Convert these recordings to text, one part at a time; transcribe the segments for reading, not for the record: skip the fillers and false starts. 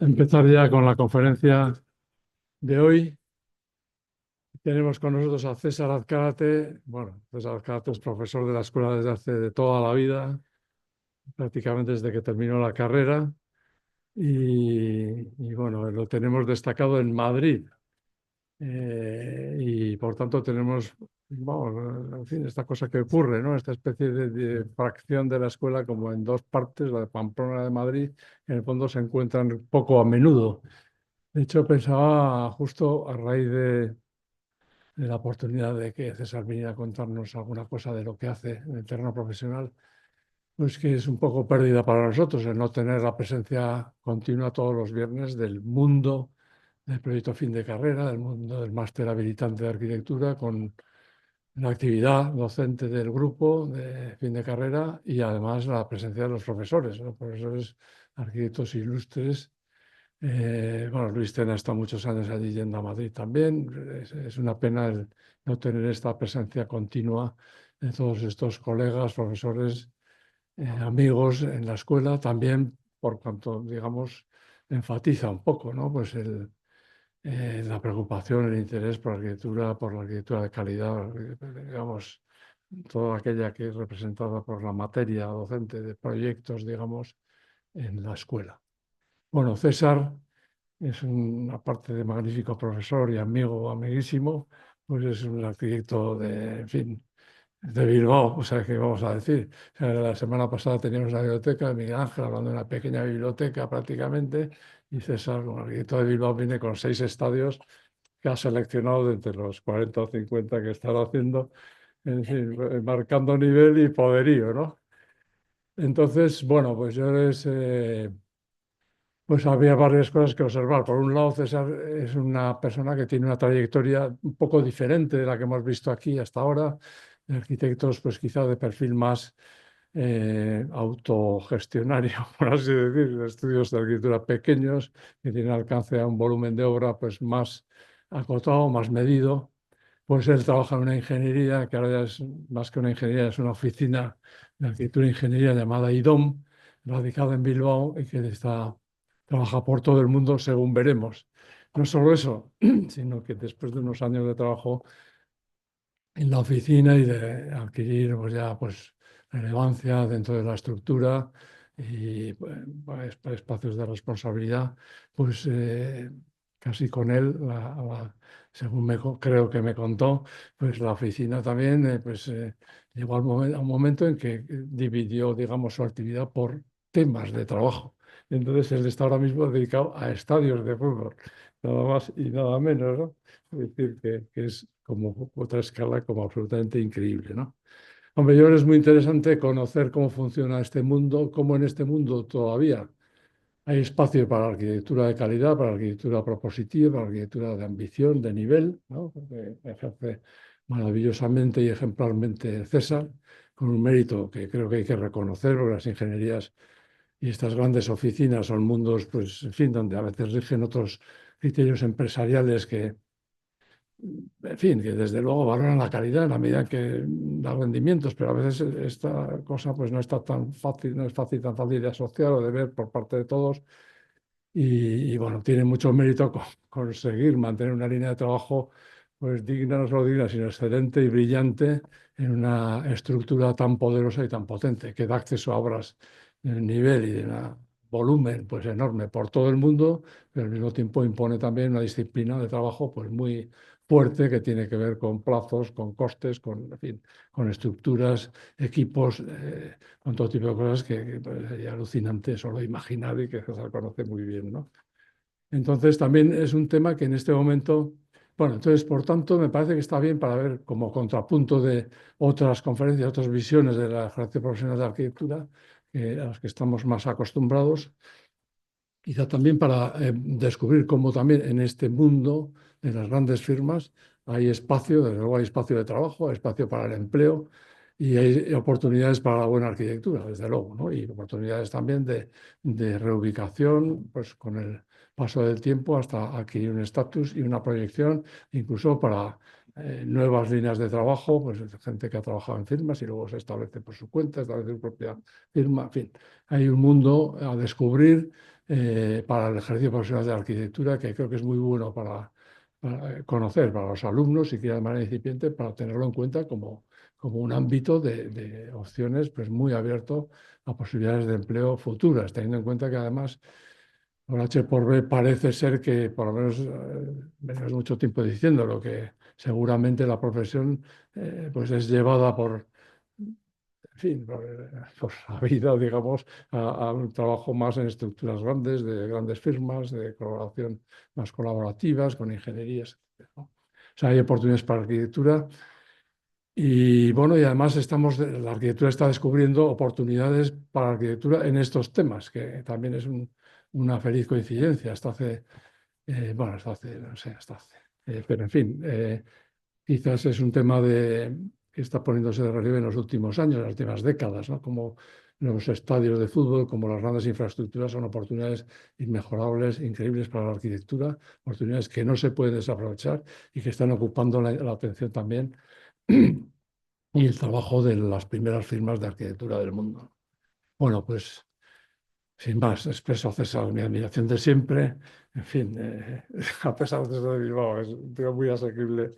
empezar ya con la conferencia de hoy. Tenemos con nosotros a César Azcárate. Bueno, César Azcárate es profesor de la escuela desde hace de toda la vida, prácticamente desde que terminó la carrera. Y bueno, lo tenemos destacado en Madrid. Y por tanto tenemos, vamos, en fin, esta cosa que ocurre, ¿no? Esta especie de fracción de la escuela como en dos partes, la de Pamplona y la de Madrid, en el fondo se encuentran poco a menudo. De hecho, pensaba justo a raíz de la oportunidad de que César viniera a contarnos alguna cosa de lo que hace en el terreno profesional, pues que es un poco pérdida para nosotros el no tener la presencia continua todos los viernes del mundo del proyecto fin de carrera, del mundo del máster habilitante de arquitectura, con la actividad docente del grupo de fin de carrera y además la presencia de los profesores arquitectos ilustres. Bueno, Luis Tena está muchos años allí yendo a Madrid también. Es una pena el no tener esta presencia continua de todos estos colegas, profesores, amigos en la escuela, también por cuanto, digamos, enfatiza un poco, ¿no? Pues la preocupación, el interés por la arquitectura de calidad, digamos, toda aquella que es representada por la materia docente de proyectos, digamos, en la escuela. Bueno, César es aparte de magnífico profesor y amigo, amiguísimo, pues es un arquitecto de, en fin, de Bilbao, o sea, ¿qué vamos a decir? O sea, la semana pasada teníamos una biblioteca de Miguel Ángel, hablando de una pequeña biblioteca prácticamente, y César, como arquitecto de Bilbao, viene con 6 estadios que ha seleccionado de entre los 40 o 50 que están haciendo, es decir, marcando nivel y poderío, ¿no? Entonces, bueno, pues yo les... pues había varias cosas que observar. Por un lado, César es una persona que tiene una trayectoria un poco diferente de la que hemos visto aquí hasta ahora, de arquitectos, pues quizá de perfil más autogestionario, por así decir, de estudios de arquitectura pequeños, que tienen alcance a un volumen de obra pues más acotado, más medido. Pues él trabaja en una ingeniería, que ahora ya es más que una ingeniería, es una oficina de arquitectura e ingeniería llamada IDOM, radicada en Bilbao y que trabaja por todo el mundo según veremos. No solo eso, sino que después de unos años de trabajo en la oficina y de adquirir pues ya pues relevancia dentro de la estructura y pues, espacios de responsabilidad, pues casi con él, según creo que me contó, pues la oficina también pues, llegó a un momento en que dividió, digamos, su actividad por temas de trabajo. Entonces él está ahora mismo dedicado a estadios de fútbol, nada más y nada menos, ¿no? Es decir, que es como otra escala como absolutamente increíble, ¿no? Hombre, yo creo que es muy interesante conocer cómo funciona este mundo, cómo en este mundo todavía hay espacio para la arquitectura de calidad, para la arquitectura propositiva, para la arquitectura de ambición, de nivel, ¿no? Porque ejerce maravillosamente y ejemplarmente César, con un mérito que creo que hay que reconocer, porque las ingenierías y estas grandes oficinas son mundos, pues, en fin, donde a veces rigen otros criterios empresariales que, en fin, que desde luego valoran la calidad en la medida en que da rendimientos, pero a veces esta cosa pues no está tan fácil, no es fácil, tan fácil de asociar o de ver por parte de todos. Y bueno, tiene mucho mérito conseguir mantener una línea de trabajo pues digna, no solo digna, sino excelente y brillante en una estructura tan poderosa y tan potente, que da acceso a obras de nivel y de un volumen pues enorme por todo el mundo, pero al mismo tiempo impone también una disciplina de trabajo pues muy fuerte que tiene que ver con plazos, con costes, con, en fin, con estructuras, equipos, con todo tipo de cosas que pues, sería alucinante solo imaginar y que César conoce muy bien, ¿no? Entonces también es un tema que en este momento, bueno, entonces por tanto me parece que está bien para ver como contrapunto de otras conferencias, otras visiones de la ejercicio profesional de arquitectura, a las que estamos más acostumbrados, quizá también para descubrir cómo también en este mundo de las grandes firmas hay espacio, desde luego hay espacio de trabajo, hay espacio para el empleo y hay oportunidades para la buena arquitectura, desde luego, ¿no? Y oportunidades también de reubicación, pues con el paso del tiempo hasta adquirir un estatus y una proyección, incluso para nuevas líneas de trabajo, pues gente que ha trabajado en firmas y luego se establece por su cuenta, establece su propia firma, en fin, hay un mundo a descubrir para el ejercicio profesional de la arquitectura, que creo que es muy bueno para conocer para los alumnos, si quieren de manera incipiente, para tenerlo en cuenta como un ámbito de opciones pues, muy abierto a posibilidades de empleo futuras, teniendo en cuenta que además por H por B parece ser que, por lo menos, venimos mucho tiempo diciéndolo, que seguramente la profesión pues es llevada en fin, por la vida, digamos, a un trabajo más en estructuras grandes, de grandes firmas, de colaboración más colaborativas, con ingenierías, etcétera, ¿no? O sea, hay oportunidades para la arquitectura y bueno, y además la arquitectura está descubriendo oportunidades para la arquitectura en estos temas, que también es una feliz coincidencia. Bueno, no sé, pero en fin, quizás es un tema que está poniéndose de relieve en los últimos años, en las últimas décadas, ¿no? Como los estadios de fútbol, como las grandes infraestructuras son oportunidades inmejorables, increíbles para la arquitectura, oportunidades que no se pueden desaprovechar y que están ocupando la atención también y el trabajo de las primeras firmas de arquitectura del mundo. Bueno, pues sin más, expreso a César mi admiración de siempre. En fin, a pesar de ser de Bilbao, es un tío muy asequible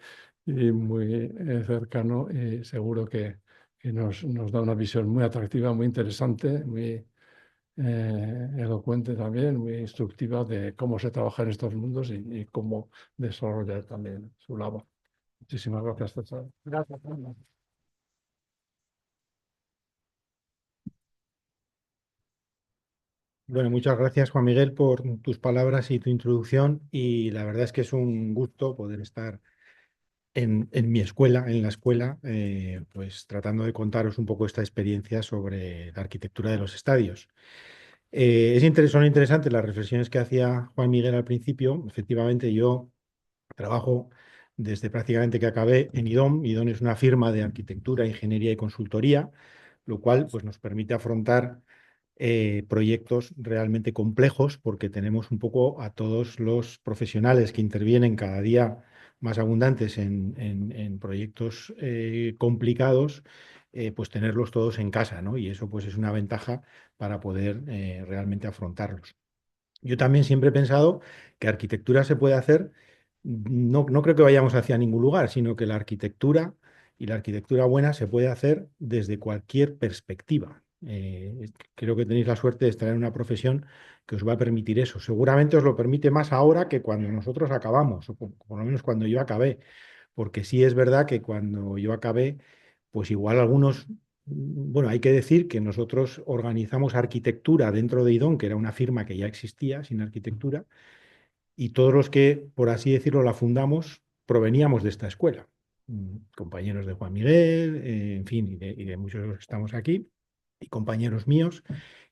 y muy cercano y seguro que nos da una visión muy atractiva, muy interesante, muy elocuente también, muy instructiva de cómo se trabaja en estos mundos y cómo desarrollar también su labor. Muchísimas gracias, César. Gracias. Bueno, muchas gracias, Juan Miguel, por tus palabras y tu introducción. Y la verdad es que es un gusto poder estar en mi escuela, en la escuela, pues tratando de contaros un poco esta experiencia sobre la arquitectura de los estadios. Son interesantes las reflexiones que hacía Juan Miguel al principio. Efectivamente, yo trabajo desde prácticamente que acabé en IDOM. IDOM es una firma de arquitectura, ingeniería y consultoría, lo cual pues, nos permite afrontar proyectos realmente complejos porque tenemos un poco a todos los profesionales que intervienen cada día más abundantes en proyectos complicados, pues tenerlos todos en casa, ¿no? Y eso pues es una ventaja para poder realmente afrontarlos. Yo también siempre he pensado que arquitectura se puede hacer, no creo que vayamos hacia ningún lugar, sino que la arquitectura y la arquitectura buena se puede hacer desde cualquier perspectiva. Creo que tenéis la suerte de estar en una profesión que os va a permitir eso. Seguramente os lo permite más ahora que cuando nosotros acabamos, o por lo menos cuando yo acabé, porque sí es verdad que cuando yo acabé, pues igual algunos, bueno, hay que decir que nosotros organizamos arquitectura dentro de IDON, que era una firma que ya existía sin arquitectura, y todos los que, por así decirlo, la fundamos, proveníamos de esta escuela. Compañeros de Juan Miguel, en fin, y de muchos de los que estamos aquí, y compañeros míos,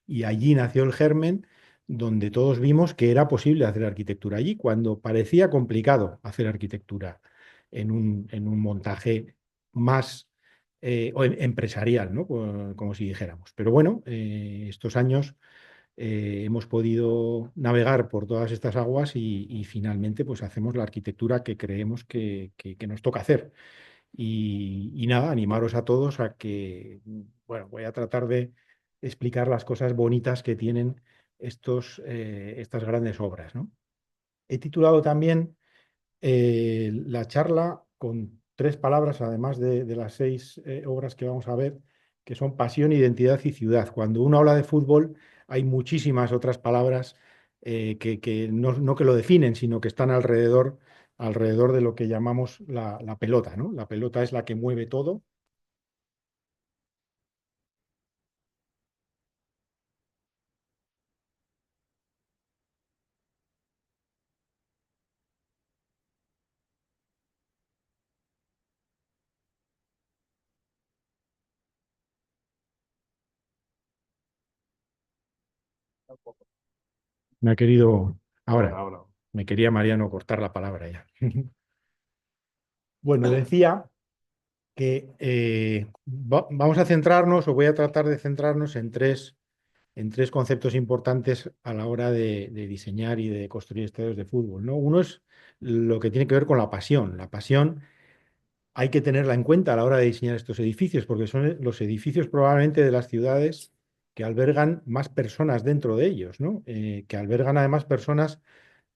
y allí nació el germen donde todos vimos que era posible hacer arquitectura allí, cuando parecía complicado hacer arquitectura en un montaje más empresarial, ¿no? Como si dijéramos. Pero bueno, estos años hemos podido navegar por todas estas aguas y finalmente pues hacemos la arquitectura que creemos que nos toca hacer. Y nada, animaros a todos a que, bueno, voy a tratar de explicar las cosas bonitas que tienen estas grandes obras, ¿no? He titulado también la charla con tres palabras, además de las seis obras que vamos a ver, que son pasión, identidad y ciudad. Cuando uno habla de fútbol, hay muchísimas otras palabras que no que lo definen, sino que están alrededor de lo que llamamos la pelota, ¿no? La pelota es la que mueve todo. Me ha querido, ahora, me quería Mariano cortar la palabra ya. Bueno, decía que vamos a centrarnos, o voy a tratar de centrarnos en tres conceptos importantes a la hora de diseñar y de construir estadios de fútbol, ¿no? Uno es lo que tiene que ver con la pasión. La pasión hay que tenerla en cuenta a la hora de diseñar estos edificios, porque son los edificios probablemente de las ciudades que albergan más personas dentro de ellos, ¿no? Que albergan además personas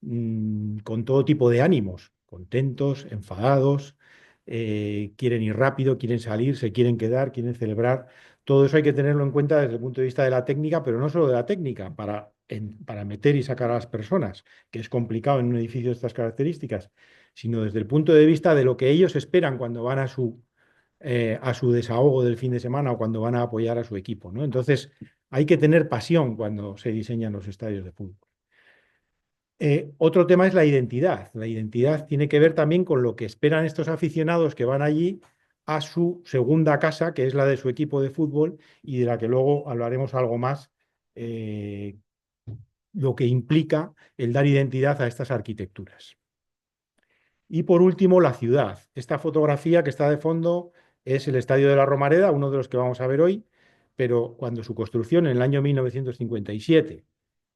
con todo tipo de ánimos, contentos, enfadados, quieren ir rápido, quieren salir, se quieren quedar, quieren celebrar. Todo eso hay que tenerlo en cuenta desde el punto de vista de la técnica, pero no solo de la técnica, para meter y sacar a las personas, que es complicado en un edificio de estas características, sino desde el punto de vista de lo que ellos esperan cuando van a su desahogo del fin de semana o cuando van a apoyar a su equipo, ¿no? Entonces, hay que tener pasión cuando se diseñan los estadios de fútbol. Otro tema es la identidad. La identidad tiene que ver también con lo que esperan estos aficionados que van allí a su segunda casa, que es la de su equipo de fútbol y de la que luego hablaremos algo más, eh, lo que implica el dar identidad a estas arquitecturas. Y por último, la ciudad. Esta fotografía que está de fondo es el Estadio de la Romareda, uno de los que vamos a ver hoy, pero cuando su construcción en el año 1957.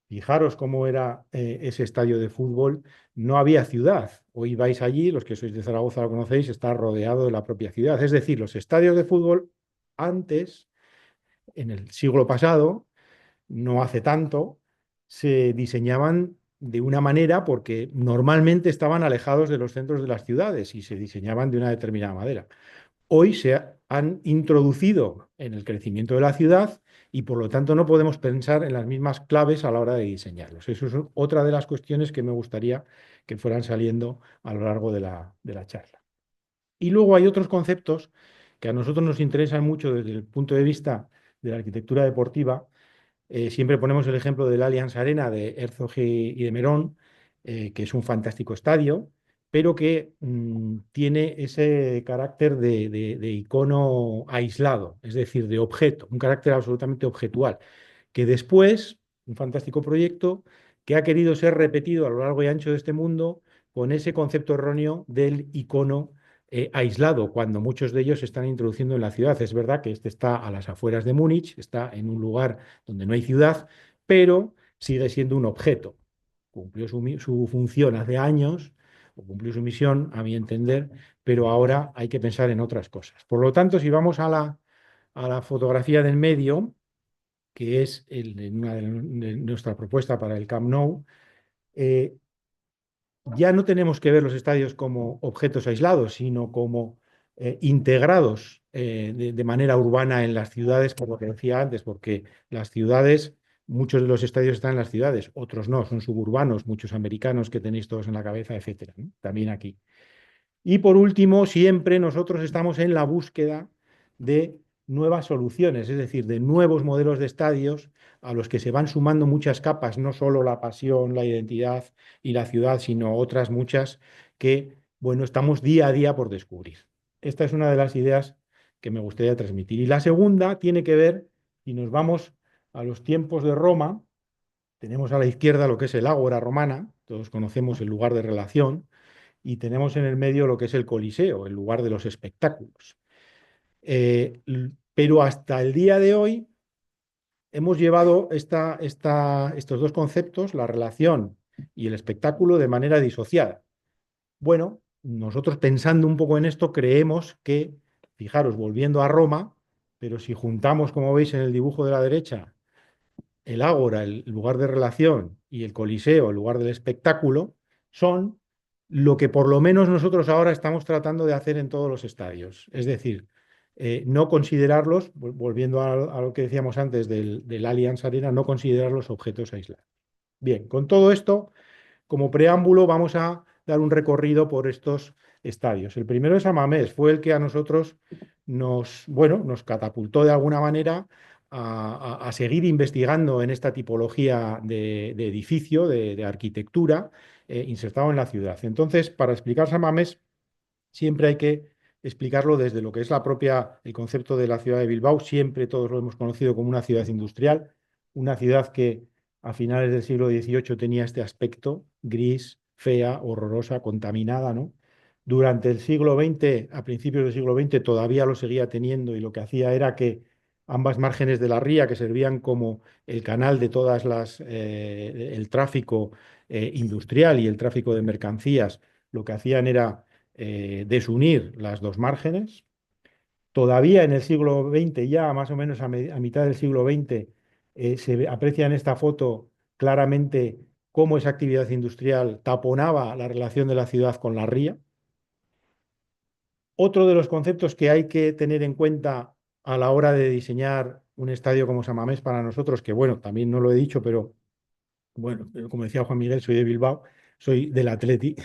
Fijaros cómo era ese estadio de fútbol. No había ciudad. Hoy vais allí, los que sois de Zaragoza lo conocéis, está rodeado de la propia ciudad. Es decir, los estadios de fútbol antes, en el siglo pasado, no hace tanto, se diseñaban de una manera porque normalmente estaban alejados de los centros de las ciudades y se diseñaban de una determinada manera. Hoy se han introducido en el crecimiento de la ciudad y por lo tanto no podemos pensar en las mismas claves a la hora de diseñarlos. Eso es otra de las cuestiones que me gustaría que fueran saliendo a lo largo de la charla. Y luego hay otros conceptos que a nosotros nos interesan mucho desde el punto de vista de la arquitectura deportiva. Siempre ponemos el ejemplo del Allianz Arena de Herzog y de Merón, que es un fantástico estadio, pero que tiene ese carácter de icono aislado, es decir, de objeto, un carácter absolutamente objetual, que después, un fantástico proyecto que ha querido ser repetido a lo largo y ancho de este mundo con ese concepto erróneo del icono aislado, cuando muchos de ellos se están introduciendo en la ciudad. Es verdad que este está a las afueras de Múnich, está en un lugar donde no hay ciudad, pero sigue siendo un objeto. Cumplió su función hace años, o cumplió su misión, a mi entender, pero ahora hay que pensar en otras cosas. Por lo tanto, si vamos a la fotografía del medio, que es una de nuestra propuesta para el Camp Nou, eh, ya no tenemos que ver los estadios como objetos aislados, sino como integrados de manera urbana en las ciudades, por lo que decía antes, porque las ciudades, muchos de los estadios están en las ciudades, otros no, son suburbanos, muchos americanos que tenéis todos en la cabeza, etcétera, ¿no? También aquí. Y por último, siempre nosotros estamos en la búsqueda de nuevas soluciones, es decir, de nuevos modelos de estadios a los que se van sumando muchas capas, no solo la pasión, la identidad y la ciudad, sino otras muchas que, bueno, estamos día a día por descubrir. Esta es una de las ideas que me gustaría transmitir. Y la segunda tiene que ver, y nos vamos a los tiempos de Roma, tenemos a la izquierda lo que es el Ágora romana, todos conocemos el lugar de relación, y tenemos en el medio lo que es el Coliseo, el lugar de los espectáculos. Pero hasta el día de hoy hemos llevado estos dos conceptos, la relación y el espectáculo, de manera disociada. Bueno, nosotros pensando un poco en esto, creemos que, fijaros, volviendo a Roma, pero si juntamos, como veis en el dibujo de la derecha, el ágora, el lugar de relación, y el coliseo, el lugar del espectáculo, son lo que por lo menos nosotros ahora estamos tratando de hacer en todos los estadios. Es decir, no considerarlos, volviendo a lo que decíamos antes del Allianz Arena, no considerarlos objetos aislados. Bien, con todo esto, como preámbulo, vamos a dar un recorrido por estos estadios. El primero es Amamés, fue el que a nosotros nos catapultó de alguna manera a seguir investigando en esta tipología de edificio, de arquitectura, insertado en la ciudad. Entonces, para explicar Samamés, siempre hay que explicarlo desde lo que es el concepto de la ciudad de Bilbao. Siempre todos lo hemos conocido como una ciudad industrial, una ciudad que a finales del siglo XVIII tenía este aspecto gris, fea, horrorosa, contaminada, ¿no? Durante el siglo XX, a principios del siglo XX, todavía lo seguía teniendo y lo que hacía era que ambas márgenes de la ría, que servían como el canal de el tráfico industrial y el tráfico de mercancías, lo que hacían era desunir las dos márgenes. Todavía en el siglo XX, ya más o menos a mitad del siglo XX, Aprecia en esta foto claramente cómo esa actividad industrial taponaba la relación de la ciudad con la ría. Otro de los conceptos que hay que tener en cuenta a la hora de diseñar un estadio como San Mamés para nosotros, que bueno, también no lo he dicho, pero bueno, como decía Juan Miguel, soy de Bilbao, soy del Atleti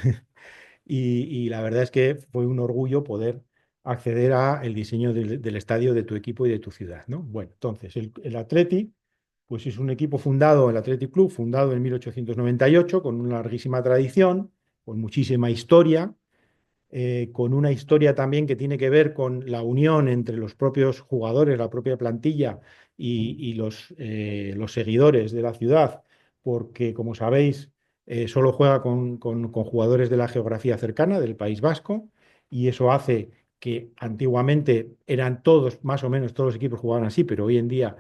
y la verdad es que fue un orgullo poder acceder a el diseño del estadio de tu equipo y de tu ciudad, ¿no? Bueno, entonces el Atleti pues es un equipo fundado, el Athletic Club, fundado en 1898, con una larguísima tradición, con muchísima historia, con una historia también que tiene que ver con la unión entre los propios jugadores, la propia plantilla y los seguidores de la ciudad, porque como sabéis, solo juega con jugadores de la geografía cercana, del País Vasco, y eso hace que antiguamente eran todos, más o menos todos los equipos jugaban así, pero hoy en día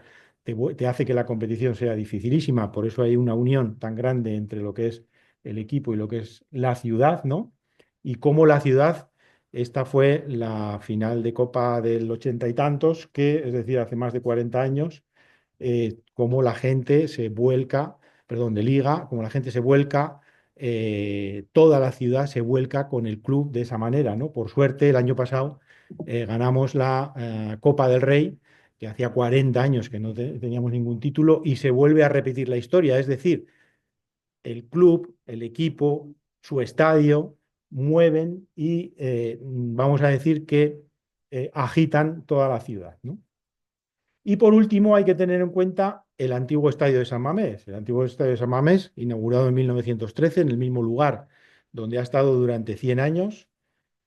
te hace que la competición sea dificilísima, por eso hay una unión tan grande entre lo que es el equipo y lo que es la ciudad, ¿no? Y cómo la ciudad, esta fue la final de Copa del ochenta y tantos, que es decir, hace más de 40 años, cómo la gente se vuelca, perdón, de liga, cómo la gente se vuelca, toda la ciudad se vuelca con el club de esa manera, ¿no? Por suerte, el año pasado ganamos la Copa del Rey, que hacía 40 años que no teníamos ningún título, y se vuelve a repetir la historia, es decir, el club, el equipo, su estadio, mueven y vamos a decir que agitan toda la ciudad, ¿no? Y por último hay que tener en cuenta el antiguo estadio de San Mamés. El antiguo estadio de San Mamés, inaugurado en 1913 en el mismo lugar donde ha estado durante 100 años,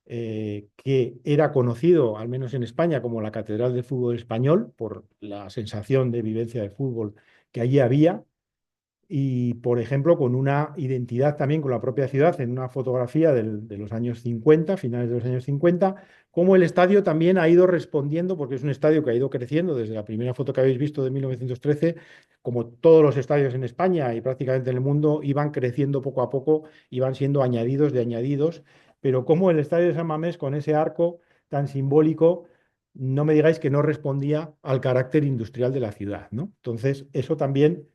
que era conocido, al menos en España, como la Catedral del Fútbol Español, por la sensación de vivencia de fútbol que allí había y, por ejemplo, con una identidad también con la propia ciudad, en una fotografía de los años 50, finales de los años 50, cómo el estadio también ha ido respondiendo, porque es un estadio que ha ido creciendo desde la primera foto que habéis visto de 1913, como todos los estadios en España y prácticamente en el mundo, iban creciendo poco a poco, iban siendo añadidos de añadidos, pero como el estadio de San Mamés, con ese arco tan simbólico, no me digáis que no respondía al carácter industrial de la ciudad, ¿no? Entonces, eso también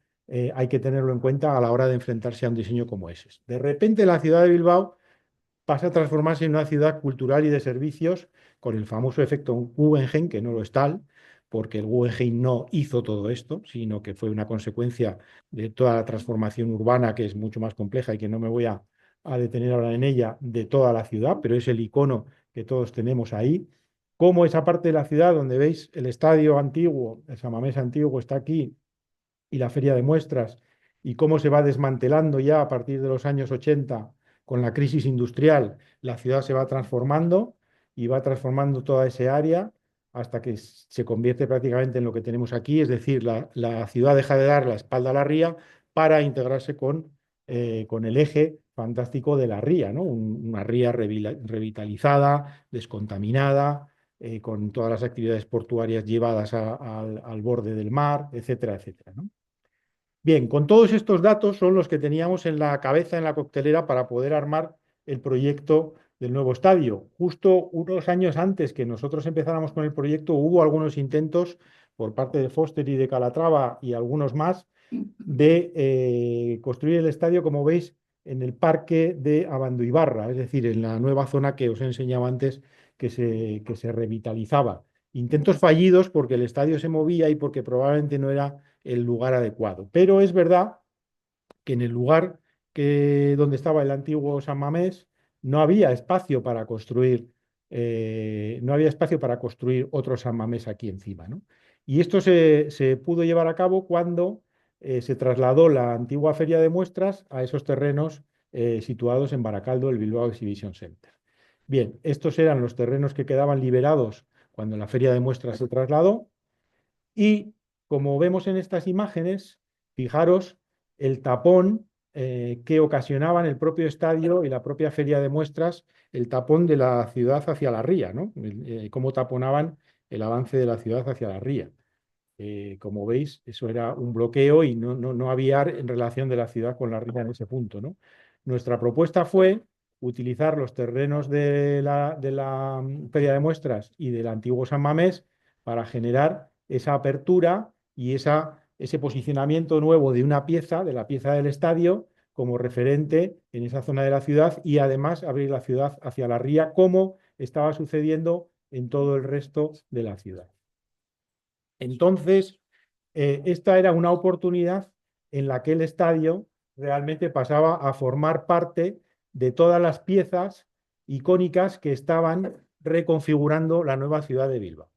hay que tenerlo en cuenta a la hora de enfrentarse a un diseño como ese. De repente la ciudad de Bilbao pasa a transformarse en una ciudad cultural y de servicios con el famoso efecto Guggenheim, que no lo es tal, porque el Guggenheim no hizo todo esto, sino que fue una consecuencia de toda la transformación urbana, que es mucho más compleja y que no me voy a detener ahora en ella, de toda la ciudad, pero es el icono que todos tenemos ahí. Como esa parte de la ciudad donde veis el estadio antiguo, el San Mamés antiguo está aquí, y la feria de muestras y cómo se va desmantelando ya a partir de los años 80 con la crisis industrial, la ciudad se va transformando y va transformando toda ese área hasta que se convierte prácticamente en lo que tenemos aquí, es decir, la ciudad deja de dar la espalda a la ría para integrarse con el eje fantástico de la ría, ¿no? Una ría revitalizada, descontaminada, con todas las actividades portuarias llevadas al borde del mar, etcétera, etcétera, ¿no? Bien, con todos estos datos son los que teníamos en la cabeza, en la coctelera, para poder armar el proyecto del nuevo estadio. Justo unos años antes que nosotros empezáramos con el proyecto, hubo algunos intentos por parte de Foster y de Calatrava y algunos más de construir el estadio, como veis, en el parque de Abandoibarra, es decir, en la nueva zona que os he enseñado antes que se revitalizaba. Intentos fallidos porque el estadio se movía y porque probablemente no era el lugar adecuado. Pero es verdad que en el lugar donde estaba el antiguo San Mamés no había espacio para construir, no había espacio para construir otro San Mamés aquí encima, ¿no? Y esto se pudo llevar a cabo cuando se trasladó la antigua feria de muestras a esos terrenos situados en Baracaldo, el Bilbao Exhibition Center. Bien, estos eran los terrenos que quedaban liberados cuando la feria de muestras se trasladó y como vemos en estas imágenes, fijaros el tapón que ocasionaban el propio estadio y la propia feria de muestras, el tapón de la ciudad hacia la ría, ¿no? Cómo taponaban el avance de la ciudad hacia la ría. Como veis, eso era un bloqueo y no había en relación de la ciudad con la ría en ese punto, ¿no? Nuestra propuesta fue utilizar los terrenos de la feria de muestras y del antiguo San Mamés para generar esa apertura y esa ese posicionamiento nuevo de una pieza, de la pieza del estadio, como referente en esa zona de la ciudad y además abrir la ciudad hacia la ría, como estaba sucediendo en todo el resto de la ciudad. Entonces, esta era una oportunidad en la que el estadio realmente pasaba a formar parte de todas las piezas icónicas que estaban reconfigurando la nueva ciudad de Bilbao.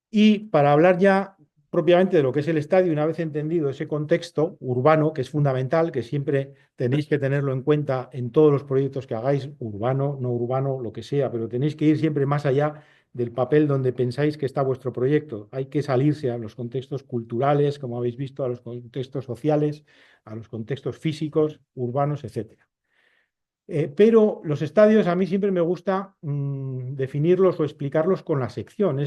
Y para hablar ya propiamente de lo que es el estadio, una vez entendido ese contexto urbano, que es fundamental, que siempre tenéis que tenerlo en cuenta en todos los proyectos que hagáis, urbano, no urbano, lo que sea, pero tenéis que ir siempre más allá del papel donde pensáis que está vuestro proyecto. Hay que salirse a los contextos culturales, como habéis visto, a los contextos sociales, a los contextos físicos, urbanos, etcétera. Pero los estadios a mí siempre me gusta definirlos o explicarlos con la sección.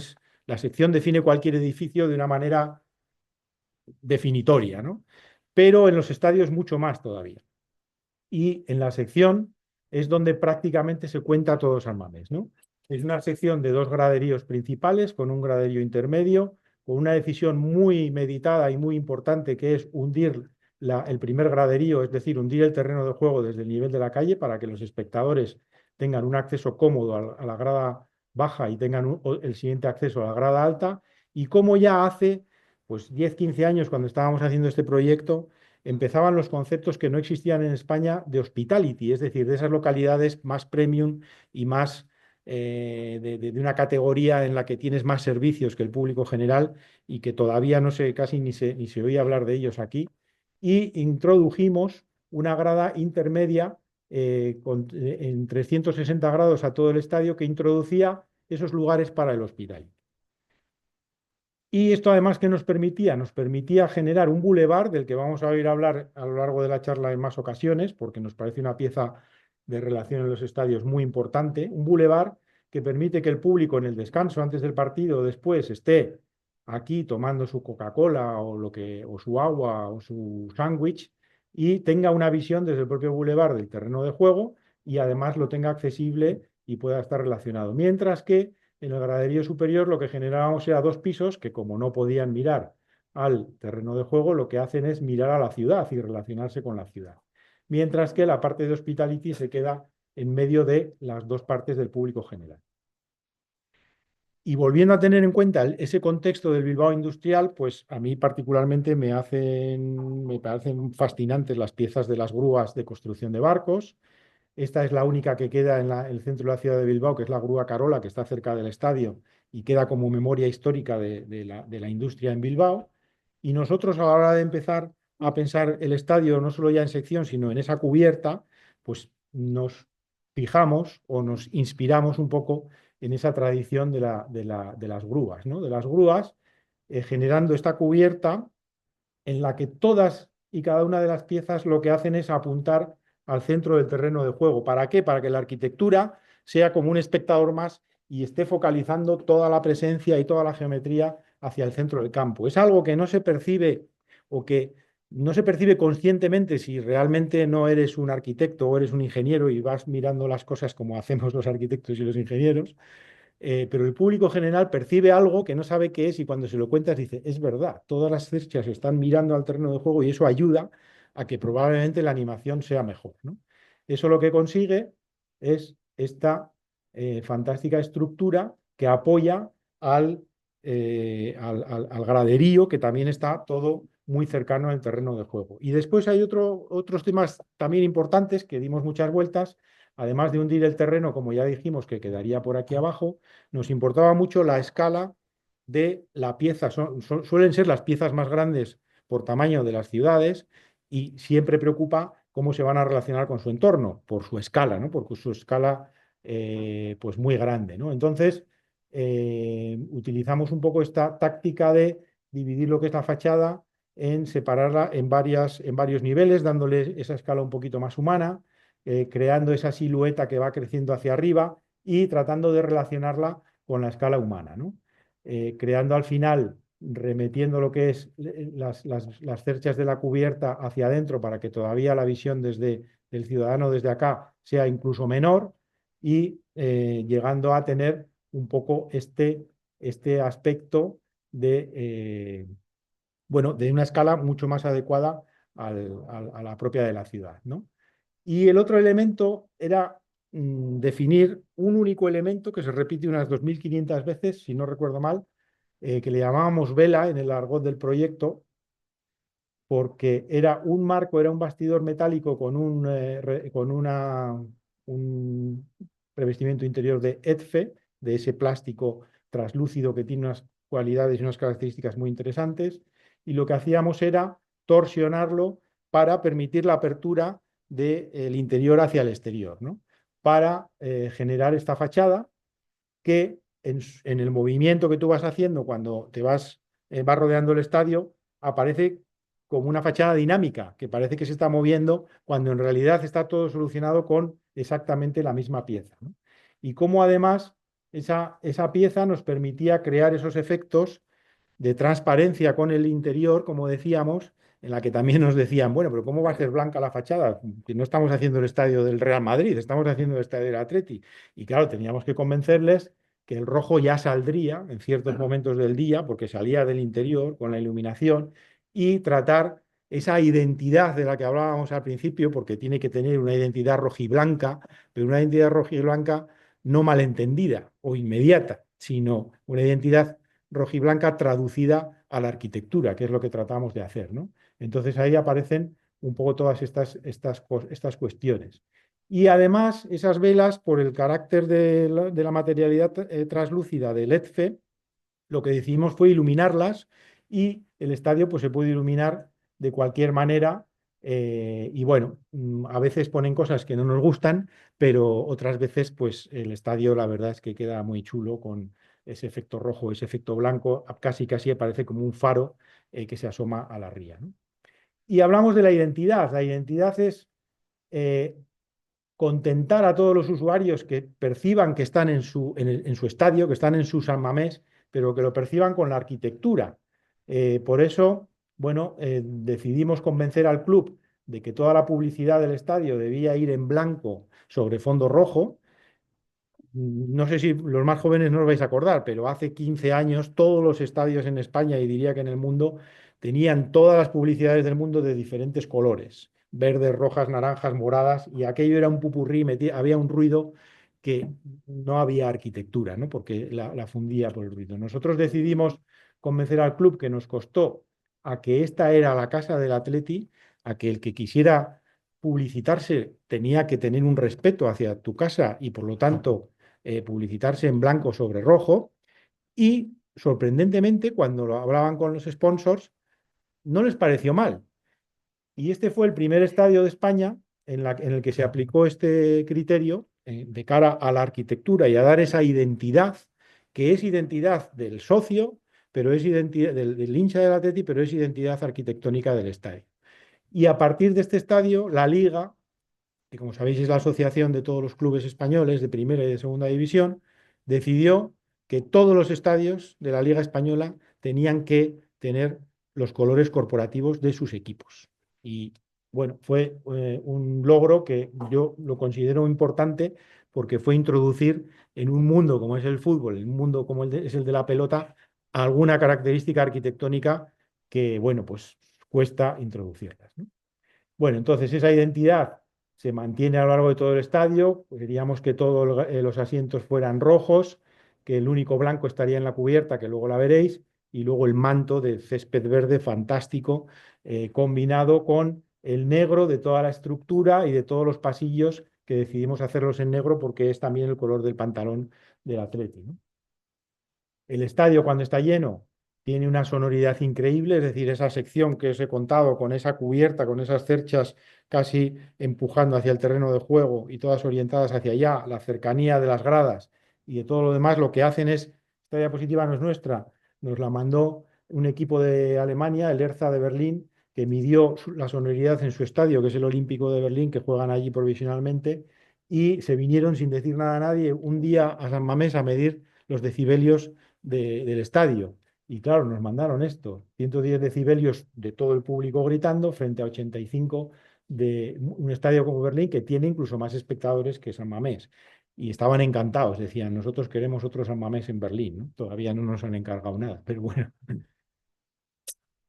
La sección define cualquier edificio de una manera definitoria, ¿no? Pero en los estadios mucho más todavía. Y en la sección es donde prácticamente se cuenta todo San Mamés, ¿no? Es una sección de 2 graderíos principales con un graderío intermedio, con una decisión muy meditada y muy importante que es hundir el primer graderío, es decir, hundir el terreno de juego desde el nivel de la calle para que los espectadores tengan un acceso cómodo a la grada baja y tengan el siguiente acceso a la grada alta. Y como ya hace pues 10, 15 años cuando estábamos haciendo este proyecto, empezaban los conceptos que no existían en España de hospitality, es decir, de esas localidades más premium y más de una categoría en la que tienes más servicios que el público general y que todavía no sé, casi ni se oía hablar de ellos aquí. Y introdujimos una grada intermedia en 360 grados a todo el estadio que introducía esos lugares para el hospital. Y esto además, ¿qué nos permitía? Nos permitía generar un bulevar del que vamos a oír hablar a lo largo de la charla en más ocasiones, porque nos parece una pieza de relación en los estadios muy importante. Un bulevar que permite que el público en el descanso, antes del partido o después, esté aquí tomando su Coca-Cola o su agua o su sándwich y tenga una visión desde el propio bulevar del terreno de juego y además lo tenga accesible y pueda estar relacionado. Mientras que en el graderío superior lo que generábamos era 2 pisos que, como no podían mirar al terreno de juego, lo que hacen es mirar a la ciudad y relacionarse con la ciudad. Mientras que la parte de hospitality se queda en medio de las 2 partes del público general. Y volviendo a tener en cuenta ese contexto del Bilbao industrial, pues a mí particularmente me parecen fascinantes las piezas de las grúas de construcción de barcos. Esta es la única que queda en el centro de la ciudad de Bilbao, que es la grúa Carola, que está cerca del estadio y queda como memoria histórica de la industria en Bilbao. Y nosotros, a la hora de empezar a pensar el estadio, no solo ya en sección, sino en esa cubierta, pues nos fijamos o nos inspiramos un poco en esa tradición de las grúas, ¿no? De las grúas, generando esta cubierta en la que todas y cada una de las piezas lo que hacen es apuntar al centro del terreno de juego. ¿Para qué? Para que la arquitectura sea como un espectador más y esté focalizando toda la presencia y toda la geometría hacia el centro del campo. Es algo que no se percibe o que no se percibe conscientemente si realmente no eres un arquitecto o eres un ingeniero y vas mirando las cosas como hacemos los arquitectos y los ingenieros, pero el público general percibe algo que no sabe qué es y cuando se lo cuentas dice, es verdad, todas las cerchas están mirando al terreno de juego y eso ayuda a que probablemente la animación sea mejor, ¿no? Eso lo que consigue es esta fantástica estructura que apoya al graderío, que también está todo muy cercano al terreno de juego. Y después hay otros temas también importantes que dimos muchas vueltas. Además de hundir el terreno, como ya dijimos, que quedaría por aquí abajo, nos importaba mucho la escala de la pieza. Suelen ser las piezas más grandes por tamaño de las ciudades y siempre preocupa cómo se van a relacionar con su entorno, por su escala, ¿no? Por su escala pues muy grande, ¿no? Entonces, utilizamos un poco esta táctica de dividir lo que es la fachada en separarla en varios niveles, dándole esa escala un poquito más humana, creando esa silueta que va creciendo hacia arriba y tratando de relacionarla con la escala humana, ¿no? Creando al final, remetiendo lo que es las cerchas de la cubierta hacia adentro para que todavía la visión del ciudadano desde acá sea incluso menor y llegando a tener un poco este aspecto bueno, de una escala mucho más adecuada a la propia de la ciudad, ¿no? Y el otro elemento era definir un único elemento que se repite unas 2.500 veces, si no recuerdo mal, que le llamábamos vela en el argot del proyecto, porque era un marco, era un bastidor metálico un revestimiento interior de EDFE, de ese plástico translúcido que tiene unas cualidades y unas características muy interesantes, y lo que hacíamos era torsionarlo para permitir la apertura del interior hacia el exterior, ¿no? Para generar esta fachada que en el movimiento que tú vas haciendo cuando vas rodeando el estadio, aparece como una fachada dinámica, que parece que se está moviendo, cuando en realidad está todo solucionado con exactamente la misma pieza, ¿no? Y cómo además esa pieza nos permitía crear esos efectos de transparencia con el interior, como decíamos, en la que también nos decían, bueno, pero ¿cómo va a ser blanca la fachada? Que no estamos haciendo el estadio del Real Madrid, estamos haciendo el estadio del Atleti. Y claro, teníamos que convencerles que el rojo ya saldría en ciertos momentos del día, porque salía del interior con la iluminación, y tratar esa identidad de la que hablábamos al principio, porque tiene que tener una identidad rojiblanca, pero una identidad rojiblanca no malentendida o inmediata, sino una identidad rojiblanca traducida a la arquitectura, que es lo que tratamos de hacer, ¿no? Entonces ahí aparecen un poco todas estas cuestiones. Y además, esas velas, por el carácter de la materialidad translúcida del EDFE, lo que decidimos fue iluminarlas y el estadio pues, se puede iluminar de cualquier manera. Y bueno, a veces ponen cosas que no nos gustan, pero otras veces pues el estadio la verdad es que queda muy chulo con ese efecto rojo, ese efecto blanco, casi casi parece como un faro que se asoma a la ría, ¿no? Y hablamos de la identidad. La identidad es eh, contentar a todos los usuarios que perciban que están en su estadio, que están en su San Mamés, pero que lo perciban con la arquitectura. Por eso, bueno, decidimos convencer al club de que toda la publicidad del estadio debía ir en blanco sobre fondo rojo. No sé si los más jóvenes no os vais a acordar, pero hace 15 años todos los estadios en España y diría que en el mundo tenían todas las publicidades del mundo de diferentes colores, verdes, rojas, naranjas, moradas, y aquello era un pupurrí, había un ruido que no había arquitectura, ¿no? Porque la fundía por el ruido. Nosotros decidimos convencer al club, que nos costó, a que esta era la casa del Atleti, a que el que quisiera publicitarse tenía que tener un respeto hacia tu casa y por lo tanto publicitarse en blanco sobre rojo, y sorprendentemente cuando lo hablaban con los sponsors no les pareció mal. Y este fue el primer estadio de España en el que se aplicó este criterio de cara a la arquitectura y a dar esa identidad, que es identidad del socio, pero es identidad del hincha del Atleti, pero es identidad arquitectónica del estadio. Y a partir de este estadio, la Liga, que como sabéis es la asociación de todos los clubes españoles de primera y de segunda división, decidió que todos los estadios de la Liga Española tenían que tener los colores corporativos de sus equipos. Y bueno, fue un logro que yo lo considero importante porque fue introducir en un mundo como es el fútbol, en un mundo como es el de la pelota, alguna característica arquitectónica que, bueno, pues cuesta introducirlas, ¿no? Bueno, entonces esa identidad se mantiene a lo largo de todo el estadio. Queríamos que todos los asientos fueran rojos, que el único blanco estaría en la cubierta, que luego la veréis, y luego el manto de césped verde fantástico, combinado con el negro de toda la estructura y de todos los pasillos, que decidimos hacerlos en negro porque es también el color del pantalón del Atleti, ¿no? El estadio, cuando está lleno, tiene una sonoridad increíble, es decir, esa sección que os he contado, con esa cubierta, con esas cerchas casi empujando hacia el terreno de juego y todas orientadas hacia allá, la cercanía de las gradas y de todo lo demás, lo que hacen es, esta diapositiva no es nuestra, nos la mandó un equipo de Alemania, el Hertha de Berlín, que midió la sonoridad en su estadio, que es el Olímpico de Berlín, que juegan allí provisionalmente, y se vinieron sin decir nada a nadie un día a San Mamés a medir los decibelios del estadio. Y claro, nos mandaron esto, 110 decibelios de todo el público gritando frente a 85 de un estadio como Berlín, que tiene incluso más espectadores que San Mamés. Y estaban encantados, decían, nosotros queremos otro San Mamés en Berlín, ¿no? Todavía no nos han encargado nada, pero bueno.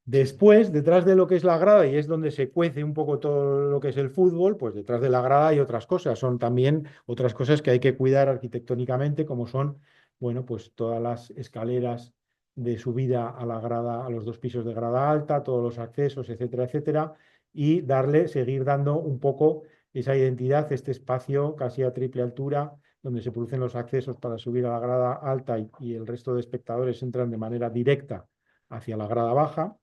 Después, detrás de lo que es la grada, y es donde se cuece un poco todo lo que es el fútbol, pues detrás de la grada hay otras cosas. Son también otras cosas que hay que cuidar arquitectónicamente, como son, bueno, pues todas las escaleras de subida a la grada, a los dos pisos de grada alta, todos los accesos, etcétera, etcétera, y seguir dando un poco esa identidad, este espacio casi a triple altura, donde se producen los accesos para subir a la grada alta y el resto de espectadores entran de manera directa hacia la grada baja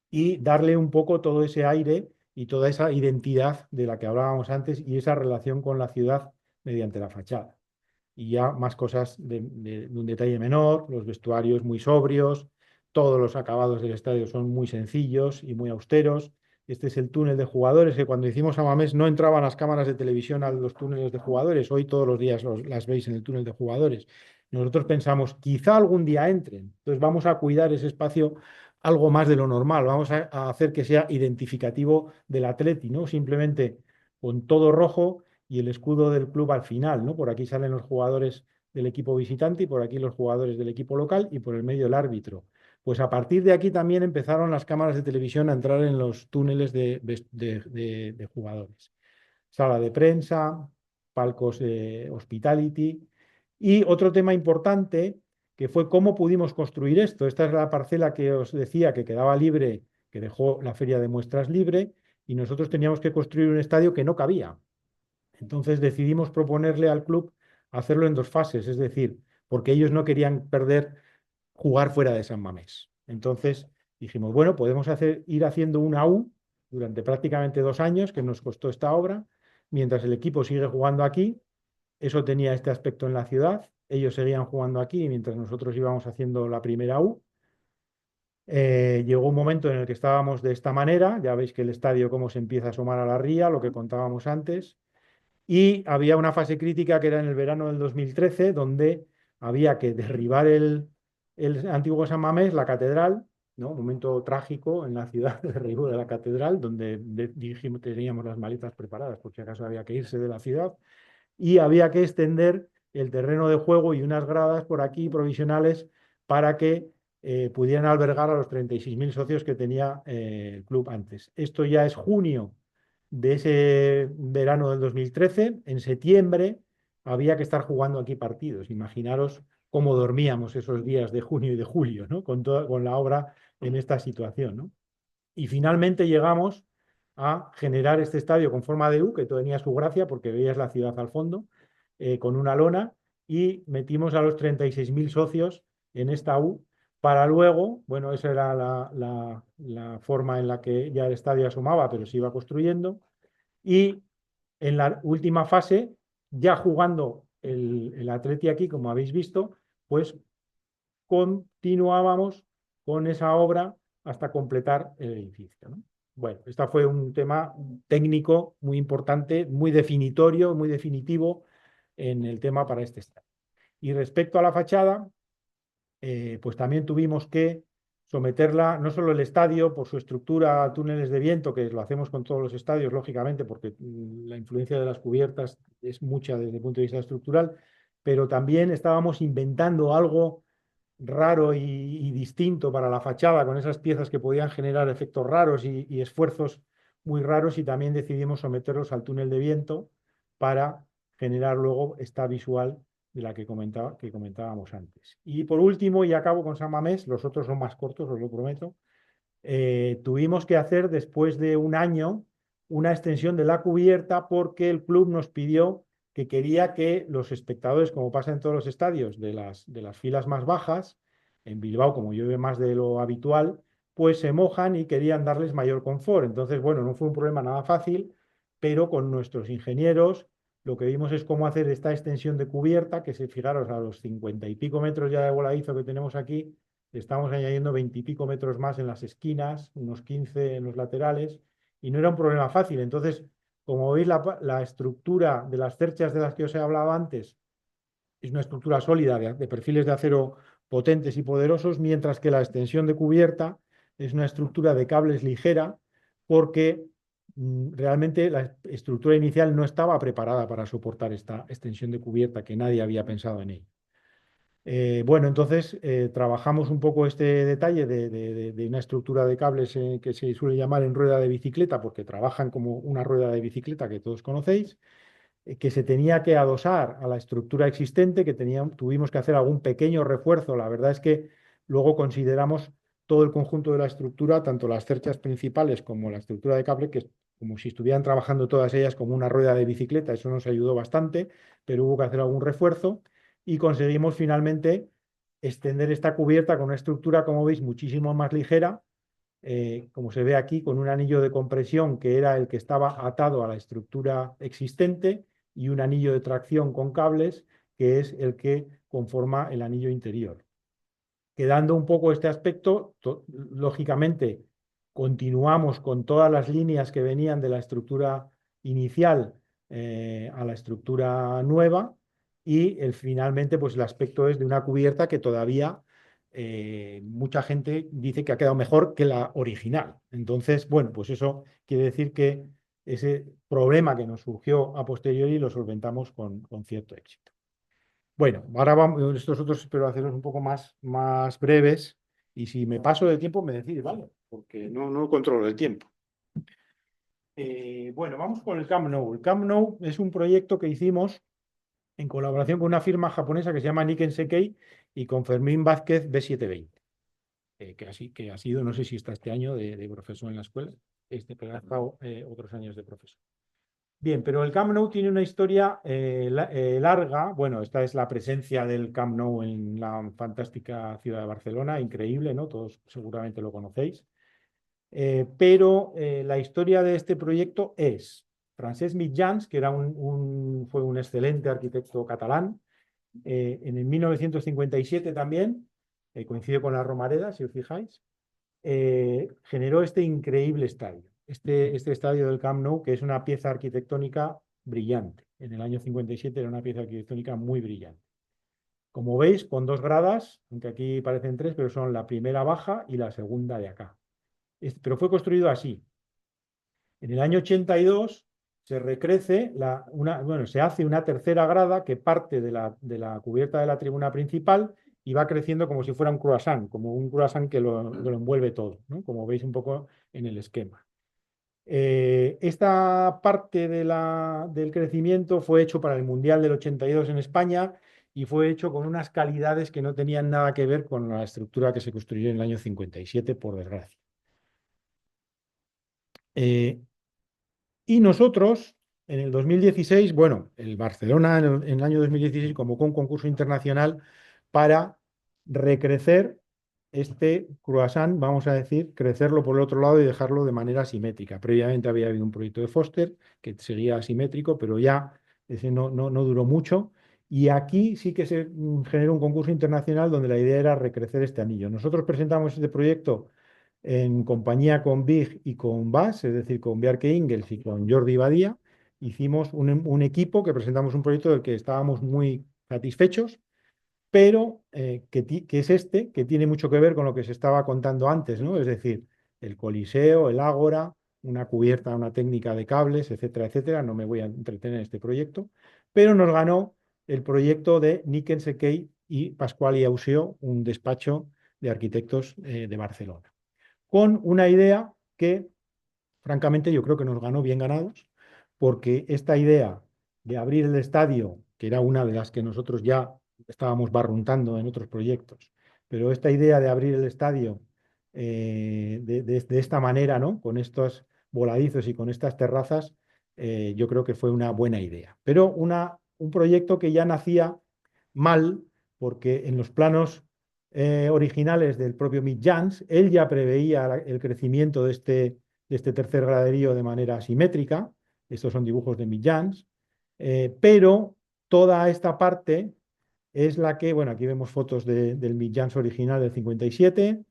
y darle un poco todo ese aire y toda esa identidad de la que hablábamos antes y esa relación con la ciudad mediante la fachada. Y ya más cosas de un detalle menor, los vestuarios muy sobrios, todos los acabados del estadio son muy sencillos y muy austeros. Este es el túnel de jugadores, que cuando hicimos Amamés no entraban las cámaras de televisión a los túneles de jugadores. Hoy todos los días las veis en el túnel de jugadores. Nosotros pensamos, quizá algún día entren. Entonces vamos a cuidar ese espacio algo más de lo normal. Vamos a hacer que sea identificativo del Atleti, ¿no? Simplemente con todo rojo y el escudo del club al final, ¿no? Por aquí salen los jugadores del equipo visitante y por aquí los jugadores del equipo local y por el medio el árbitro. Pues a partir de aquí también empezaron las cámaras de televisión a entrar en los túneles de jugadores. Sala de prensa, palcos de hospitality. Y otro tema importante que fue cómo pudimos construir esto. Esta es la parcela que os decía que quedaba libre, que dejó la feria de muestras libre, y nosotros teníamos que construir un estadio que no cabía. Entonces decidimos proponerle al club hacerlo en dos fases, es decir, porque ellos no querían perder jugar fuera de San Mamés. Entonces dijimos, bueno, podemos ir haciendo una U durante prácticamente 2 años, que nos costó esta obra, mientras el equipo sigue jugando aquí. Eso tenía este aspecto en la ciudad. Ellos seguían jugando aquí mientras nosotros íbamos haciendo la primera U. Llegó un momento en el que estábamos de esta manera. Ya veis que el estadio cómo se empieza a asomar a la ría, lo que contábamos antes. Y había una fase crítica que era en el verano del 2013, donde había que derribar el antiguo San Mamés, la catedral, ¿no? Un momento trágico en la ciudad, el derribo de la catedral, donde dijimos, teníamos las maletas preparadas, por si acaso había que irse de la ciudad, y había que extender el terreno de juego y unas gradas por aquí provisionales para que pudieran albergar a los 36.000 socios que tenía el club antes. Esto ya es junio de ese verano del 2013. En septiembre había que estar jugando aquí partidos. Imaginaros cómo dormíamos esos días de junio y de julio, ¿no? Con la obra en esta situación, ¿no? Y finalmente llegamos a generar este estadio con forma de U, que tenía su gracia porque veías la ciudad al fondo, con una lona, y metimos a los 36.000 socios en esta U para luego, bueno, esa era la forma en la que ya el estadio asomaba, pero se iba construyendo, y en la última fase, ya jugando el Atleti aquí, como habéis visto, pues continuábamos con esa obra hasta completar el edificio, ¿no? Bueno, este fue un tema técnico muy importante, muy definitorio, muy definitivo en el tema para este estadio. Y respecto a la fachada, pues también tuvimos que someterla, no solo el estadio, por su estructura a túneles de viento, que lo hacemos con todos los estadios, lógicamente, porque la influencia de las cubiertas es mucha desde el punto de vista estructural, pero también estábamos inventando algo raro y distinto para la fachada, con esas piezas que podían generar efectos raros y esfuerzos muy raros, y también decidimos someterlos al túnel de viento para generar luego esta visual de la que comentábamos antes. Y por último, y acabo con San Mamés, los otros son más cortos, os lo prometo. Tuvimos que hacer después de un año una extensión de la cubierta porque el club nos pidió que quería que los espectadores, como pasa en todos los estadios, de las filas más bajas, en Bilbao, como llueve más de lo habitual, pues se mojan y querían darles mayor confort. Entonces, bueno, no fue un problema nada fácil, pero con nuestros ingenieros lo que vimos es cómo hacer esta extensión de cubierta, que si fijaros a los 50 y pico metros ya de voladizo que tenemos aquí, estamos añadiendo 20 y pico metros más en las esquinas, unos 15 en los laterales, y no era un problema fácil. Entonces, como veis, la estructura de las cerchas de las que os he hablado antes es una estructura sólida de perfiles de acero potentes y poderosos, mientras que la extensión de cubierta es una estructura de cables ligera, porque realmente la estructura inicial no estaba preparada para soportar esta extensión de cubierta, que nadie había pensado en ella. Bueno, entonces trabajamos un poco este detalle de una estructura de cables que se suele llamar en rueda de bicicleta, porque trabajan como una rueda de bicicleta que todos conocéis, que se tenía que adosar a la estructura existente, que tuvimos que hacer algún pequeño refuerzo. La verdad es que luego consideramos todo el conjunto de la estructura, tanto las cerchas principales como la estructura de cable, que es como si estuvieran trabajando todas ellas como una rueda de bicicleta. Eso nos ayudó bastante, pero hubo que hacer algún refuerzo y conseguimos finalmente extender esta cubierta con una estructura, como veis, muchísimo más ligera, como se ve aquí, con un anillo de compresión que era el que estaba atado a la estructura existente y un anillo de tracción con cables que es el que conforma el anillo interior. Quedando un poco este aspecto, lógicamente continuamos con todas las líneas que venían de la estructura inicial a la estructura nueva y finalmente pues el aspecto es de una cubierta que todavía mucha gente dice que ha quedado mejor que la original. Entonces, bueno, pues eso quiere decir que ese problema que nos surgió a posteriori lo solventamos con cierto éxito. Bueno, ahora vamos, estos otros espero hacerlos un poco más breves y si me paso de tiempo me decís, ¿vale? Porque no controlo el tiempo. Bueno, vamos con el Camp Nou. El Camp Nou es un proyecto que hicimos en colaboración con una firma japonesa que se llama Nikken Sekkei y con Fermín Vázquez B720, que ha sido, no sé si está este año de profesor en la escuela, pero ha estado otros años de profesor. Bien, pero el Camp Nou tiene una historia larga. Bueno, esta es la presencia del Camp Nou en la fantástica ciudad de Barcelona, increíble, ¿no? Todos seguramente lo conocéis. Pero la historia de este proyecto es Francesc Mitjans, que era fue un excelente arquitecto catalán, en el 1957 también, coincide con la Romareda, si os fijáis, generó este increíble estadio. Este estadio del Camp Nou, que es una pieza arquitectónica brillante. En el año 57 era una pieza arquitectónica muy brillante. Como veis, con dos gradas, aunque aquí parecen tres, pero son la primera baja y la segunda de acá. Pero fue construido así. En el año 82 se recrece, se hace una tercera grada que parte de la cubierta de la tribuna principal y va creciendo como si fuera un croissant, como un croissant que lo envuelve todo, ¿no? Como veis un poco en el esquema. Esta parte del crecimiento fue hecho para el Mundial del 82 en España y fue hecho con unas calidades que no tenían nada que ver con la estructura que se construyó en el año 57, por desgracia. Y nosotros, en el 2016, bueno, el Barcelona en el año 2016 convocó un concurso internacional para recrecer este croissant, vamos a decir, crecerlo por el otro lado y dejarlo de manera simétrica. Previamente había habido un proyecto de Foster que sería asimétrico, pero ya ese no duró mucho. Y aquí sí que se generó un concurso internacional donde la idea era recrecer este anillo. Nosotros presentamos este proyecto en compañía con Big y con Bas, es decir, con Bjarke Ingels y con Jordi Badía. Hicimos un equipo que presentamos un proyecto del que estábamos muy satisfechos, pero que es que tiene mucho que ver con lo que se estaba contando antes, ¿no? Es decir, el coliseo, el ágora, una cubierta, una técnica de cables, etcétera, etcétera. No me voy a entretener en este proyecto, pero nos ganó el proyecto de Nikken Sekkei y Pascual y Auseo, un despacho de arquitectos de Barcelona, con una idea que, francamente, yo creo que nos ganó bien ganados, porque esta idea de abrir el estadio, que era una de las que nosotros ya estábamos barruntando en otros proyectos, pero esta idea de abrir el estadio de esta manera, ¿no? Con estos voladizos y con estas terrazas, yo creo que fue una buena idea. Pero un proyecto que ya nacía mal, porque en los planos originales del propio Mitjans, él ya preveía el crecimiento de este tercer graderío de manera simétrica. Estos son dibujos de Mitjans, pero toda esta parte es la que, bueno, aquí vemos fotos del Mitjans original del 57,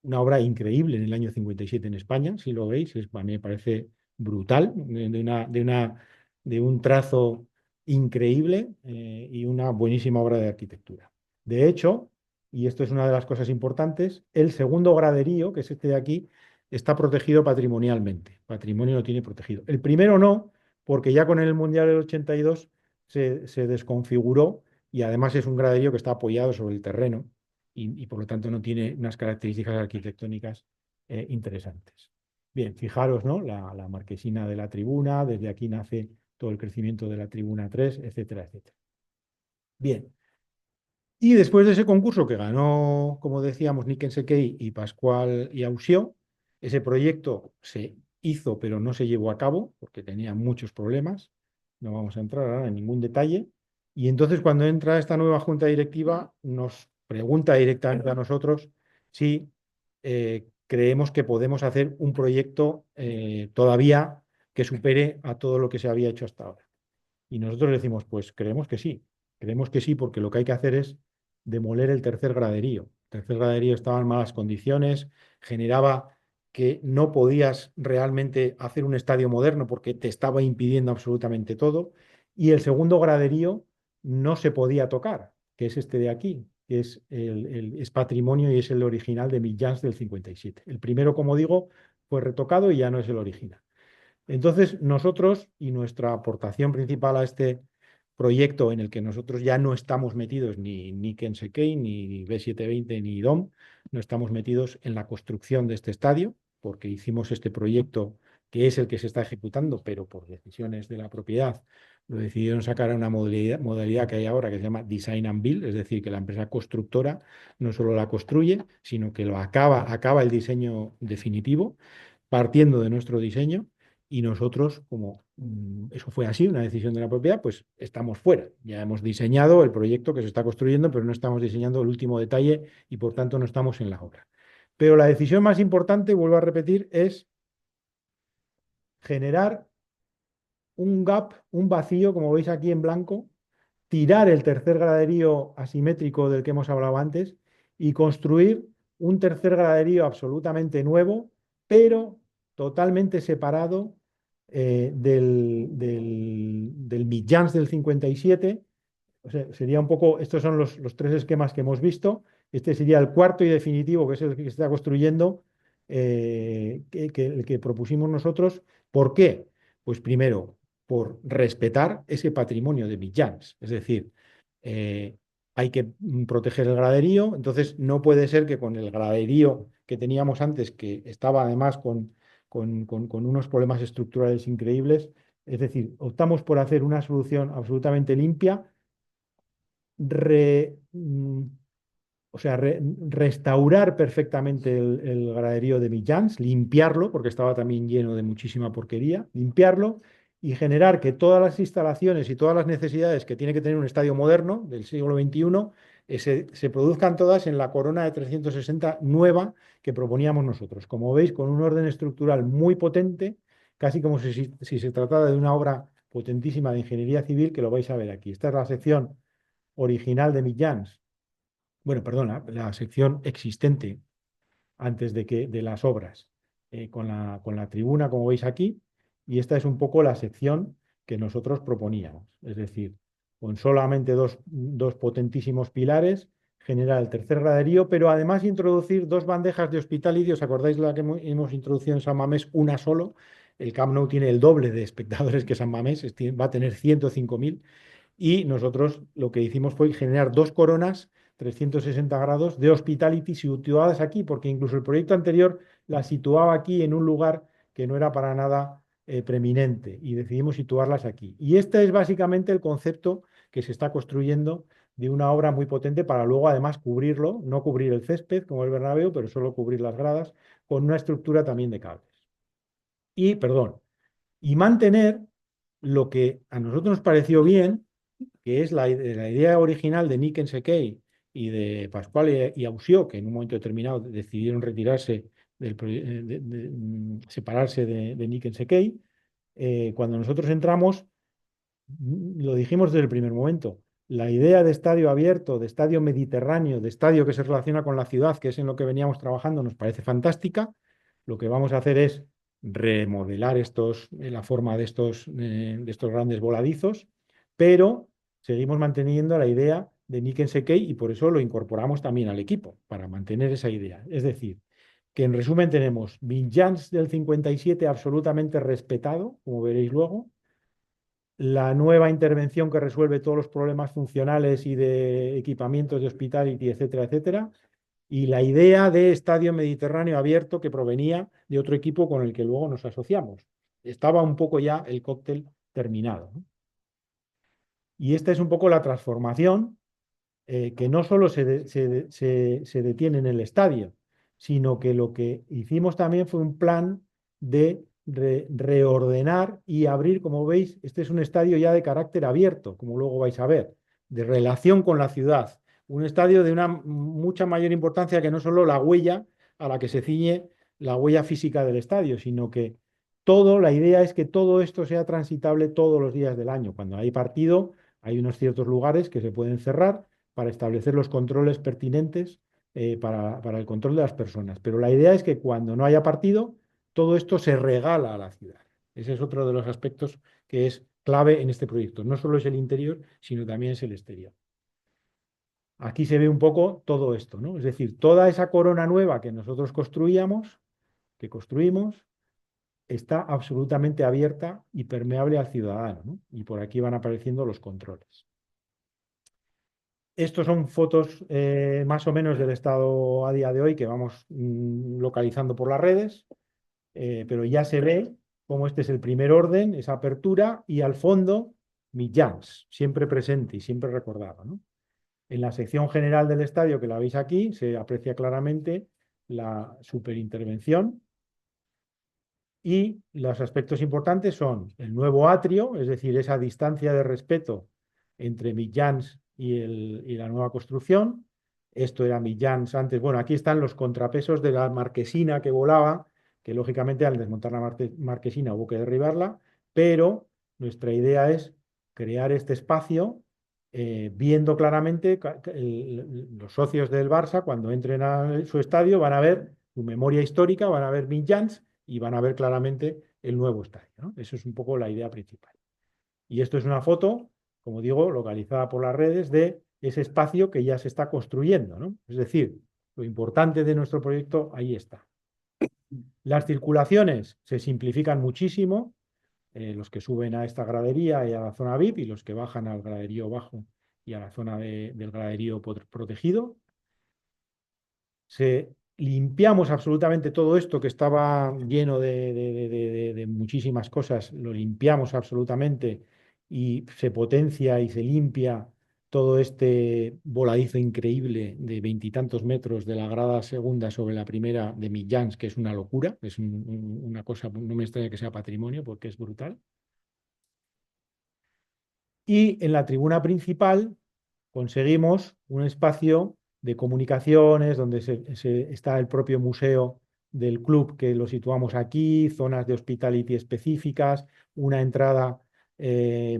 una obra increíble en el año 57 en España, si lo veis, a mí me parece brutal, de un trazo increíble y una buenísima obra de arquitectura. De hecho, y esto es una de las cosas importantes, el segundo graderío, que es este de aquí, está protegido patrimonialmente. Patrimonio lo tiene protegido. El primero no, porque ya con el Mundial del 82 se desconfiguró y además es un graderío que está apoyado sobre el terreno y por lo tanto no tiene unas características arquitectónicas interesantes. Bien, fijaros, ¿no? La marquesina de la tribuna, desde aquí nace todo el crecimiento de la tribuna 3, etcétera, etcétera. Bien, y después de ese concurso que ganó, como decíamos, Niken Sekei y Pascual y Ausió, ese proyecto se hizo pero no se llevó a cabo porque tenía muchos problemas. No vamos a entrar ahora en ningún detalle. Y entonces cuando entra esta nueva junta directiva nos pregunta directamente a nosotros si creemos que podemos hacer un proyecto todavía que supere a todo lo que se había hecho hasta ahora. Y nosotros decimos, pues creemos que sí, porque lo que hay que hacer es demoler el tercer graderío. El tercer graderío estaba en malas condiciones, generaba que no podías realmente hacer un estadio moderno porque te estaba impidiendo absolutamente todo. Y el segundo graderío no se podía tocar, que es este de aquí, que es patrimonio y es el original de Millans del 57. El primero, como digo, fue retocado y ya no es el original. Entonces, nosotros y nuestra aportación principal a este proyecto en el que nosotros ya no estamos metidos ni Niken Sekei, ni B720, ni DOM, no estamos metidos en la construcción de este estadio, porque hicimos este proyecto que es el que se está ejecutando, pero por decisiones de la propiedad lo decidieron sacar a una modalidad que hay ahora que se llama Design and Build, es decir, que la empresa constructora no solo la construye, sino que lo acaba el diseño definitivo, partiendo de nuestro diseño y nosotros, como eso fue así, una decisión de la propiedad, pues estamos fuera. Ya hemos diseñado el proyecto que se está construyendo, pero no estamos diseñando el último detalle y por tanto no estamos en la obra. Pero la decisión más importante, vuelvo a repetir, es generar un gap, un vacío, como veis aquí en blanco, tirar el tercer graderío asimétrico del que hemos hablado antes y construir un tercer graderío absolutamente nuevo, pero totalmente separado del Millans del 57. O sea, sería un poco, estos son los tres esquemas que hemos visto. Este sería el cuarto y definitivo, que es el que se está construyendo, el que propusimos nosotros. ¿Por qué? Pues primero, por respetar ese patrimonio de Millans. Es decir, eh, hay que proteger el graderío, entonces no puede ser que con el graderío que teníamos antes, que estaba además con unos problemas estructurales increíbles, es decir, optamos por hacer una solución absolutamente limpia, re- mm, o sea, restaurar perfectamente el graderío de Millans, limpiarlo, porque estaba también lleno de muchísima porquería, limpiarlo y generar que todas las instalaciones y todas las necesidades que tiene que tener un estadio moderno del siglo XXI se produzcan todas en la corona de 360 nueva que proponíamos nosotros. Como veis, con un orden estructural muy potente, casi como si se tratara de una obra potentísima de ingeniería civil, que lo vais a ver aquí. Esta es la sección original de Millans, bueno, perdona, la sección existente antes de las obras, con la tribuna, como veis aquí, y esta es un poco la sección que nosotros proponíamos, es decir, con solamente dos potentísimos pilares, generar el tercer graderío, pero además introducir dos bandejas de hospitality. ¿Os acordáis la que hemos introducido en San Mamés? Una solo. El Camp Nou tiene el doble de espectadores que San Mamés, va a tener 105.000, y nosotros lo que hicimos fue generar dos coronas 360 grados de hospitality situadas aquí, porque incluso el proyecto anterior la situaba aquí en un lugar que no era para nada preeminente, y decidimos situarlas aquí. Y este es básicamente el concepto que se está construyendo de una obra muy potente para luego además cubrirlo, no cubrir el césped como el Bernabéu, pero solo cubrir las gradas con una estructura también de cables. Y, perdón, y mantener lo que a nosotros nos pareció bien, que es la idea original de Niken Sekei y de Pascual y Ausió, que en un momento determinado decidieron retirarse, separarse de Niken Sekei. Cuando nosotros entramos, lo dijimos desde el primer momento, la idea de estadio abierto, de estadio mediterráneo, de estadio que se relaciona con la ciudad, que es en lo que veníamos trabajando, nos parece fantástica. Lo que vamos a hacer es remodelar la forma de estos grandes voladizos, pero seguimos manteniendo la idea de Niken Sekei y por eso lo incorporamos también al equipo, para mantener esa idea. Es decir, que en resumen tenemos Vinyans del 57 absolutamente respetado, como veréis luego, la nueva intervención que resuelve todos los problemas funcionales y de equipamientos de hospitality, etcétera, etcétera, y la idea de estadio mediterráneo abierto que provenía de otro equipo con el que luego nos asociamos. Estaba un poco ya el cóctel terminado, ¿no? Y esta es un poco la transformación que no solo se detiene en el estadio, sino que lo que hicimos también fue un plan de reordenar y abrir, como veis, este es un estadio ya de carácter abierto, como luego vais a ver, de relación con la ciudad. Un estadio de una mucha mayor importancia que no solo la huella a la que se ciñe la huella física del estadio, sino que todo, la idea es que todo esto sea transitable todos los días del año. Cuando hay partido, hay unos ciertos lugares que se pueden cerrar para establecer los controles pertinentes para el control de las personas. Pero la idea es que cuando no haya partido, todo esto se regala a la ciudad. Ese es otro de los aspectos que es clave en este proyecto. No solo es el interior, sino también es el exterior. Aquí se ve un poco todo esto, ¿no? Es decir, toda esa corona nueva que nosotros que construimos, está absolutamente abierta y permeable al ciudadano, ¿no? Y por aquí van apareciendo los controles. Estos son fotos más o menos del estado a día de hoy que vamos localizando por las redes, pero ya se ve cómo este es el primer orden, esa apertura, y al fondo Millans, siempre presente y siempre recordado, ¿no? En la sección general del estadio, que la veis aquí, se aprecia claramente la superintervención y los aspectos importantes son el nuevo atrio, es decir, esa distancia de respeto entre Millans y la nueva construcción. Esto era Millans antes. Bueno, aquí están los contrapesos de la marquesina que volaba, que lógicamente al desmontar la marquesina hubo que derribarla, pero nuestra idea es crear este espacio viendo claramente los socios del Barça, cuando entren a su estadio, van a ver su memoria histórica, van a ver Millans y van a ver claramente el nuevo estadio, ¿no? Eso es un poco la idea principal. Y esto es una foto, como digo, localizada por las redes de ese espacio que ya se está construyendo, ¿no? Es decir, lo importante de nuestro proyecto ahí está. Las circulaciones se simplifican muchísimo, los que suben a esta gradería y a la zona VIP y los que bajan al graderío bajo y a la zona del graderío protegido. Limpiamos absolutamente todo esto que estaba lleno de muchísimas cosas, lo limpiamos absolutamente y se potencia y se limpia todo este voladizo increíble de veintitantos metros de la grada segunda sobre la primera de Millans, que es una locura, es una cosa, no me extraña que sea patrimonio porque es brutal. Y en la tribuna principal conseguimos un espacio de comunicaciones donde está el propio museo del club que lo situamos aquí, zonas de hospitality específicas, una entrada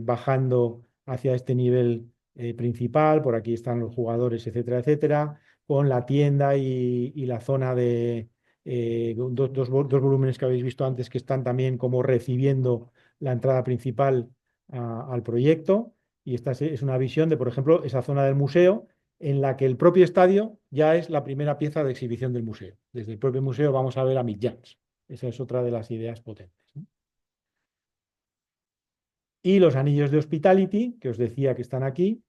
bajando hacia este nivel principal, por aquí están los jugadores, etcétera, etcétera, con la tienda y la zona de dos volúmenes que habéis visto antes que están también como recibiendo la entrada principal al proyecto. Y esta es una visión de, por ejemplo, esa zona del museo en la que el propio estadio ya es la primera pieza de exhibición del museo. Desde el propio museo vamos a ver a Millans. Esa es otra de las ideas potentes, ¿no? Y los anillos de hospitality, que os decía que están aquí,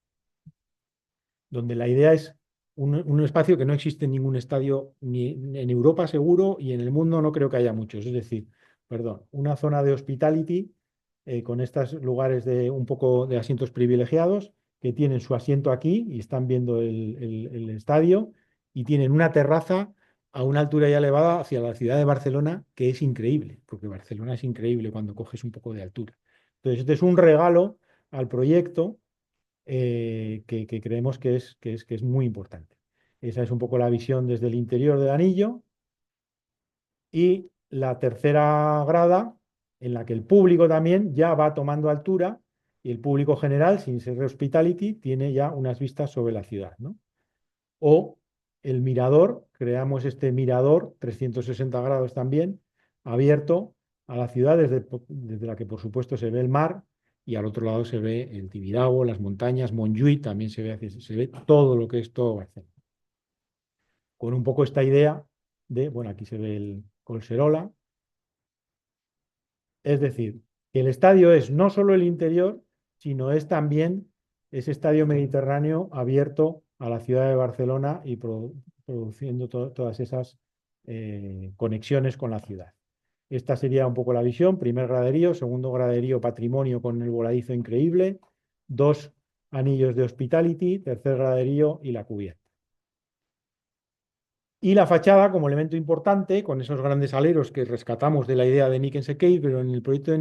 donde la idea es un espacio que no existe en ningún estadio, ni en Europa seguro, y en el mundo no creo que haya muchos. Es decir, perdón, una zona de hospitality con estos lugares de un poco de asientos privilegiados que tienen su asiento aquí y están viendo el estadio y tienen una terraza a una altura ya elevada hacia la ciudad de Barcelona, que es increíble, porque Barcelona es increíble cuando coges un poco de altura. Entonces, este es un regalo al proyecto que creemos que es muy importante. Esa es un poco la visión desde el interior del anillo. Y la tercera grada, en la que el público también ya va tomando altura y el público general, sin ser hospitality, tiene ya unas vistas sobre la ciudad, ¿no? O el mirador, creamos este mirador 360 grados también, abierto a la ciudad, desde la que por supuesto se ve el mar y al otro lado se ve el Tibidabo, las montañas, Montjuïc, también se ve todo lo que es todo Barcelona. Con un poco esta idea de, bueno, aquí se ve el Collserola, es decir, que el estadio es no solo el interior, sino es también ese estadio mediterráneo abierto a la ciudad de Barcelona y produciendo todas esas conexiones con la ciudad. Esta sería un poco la visión: primer graderío, segundo graderío patrimonio con el voladizo increíble, dos anillos de hospitality, tercer graderío y la cubierta. Y la fachada como elemento importante, con esos grandes aleros que rescatamos de la idea de Nick Cave, pero en el proyecto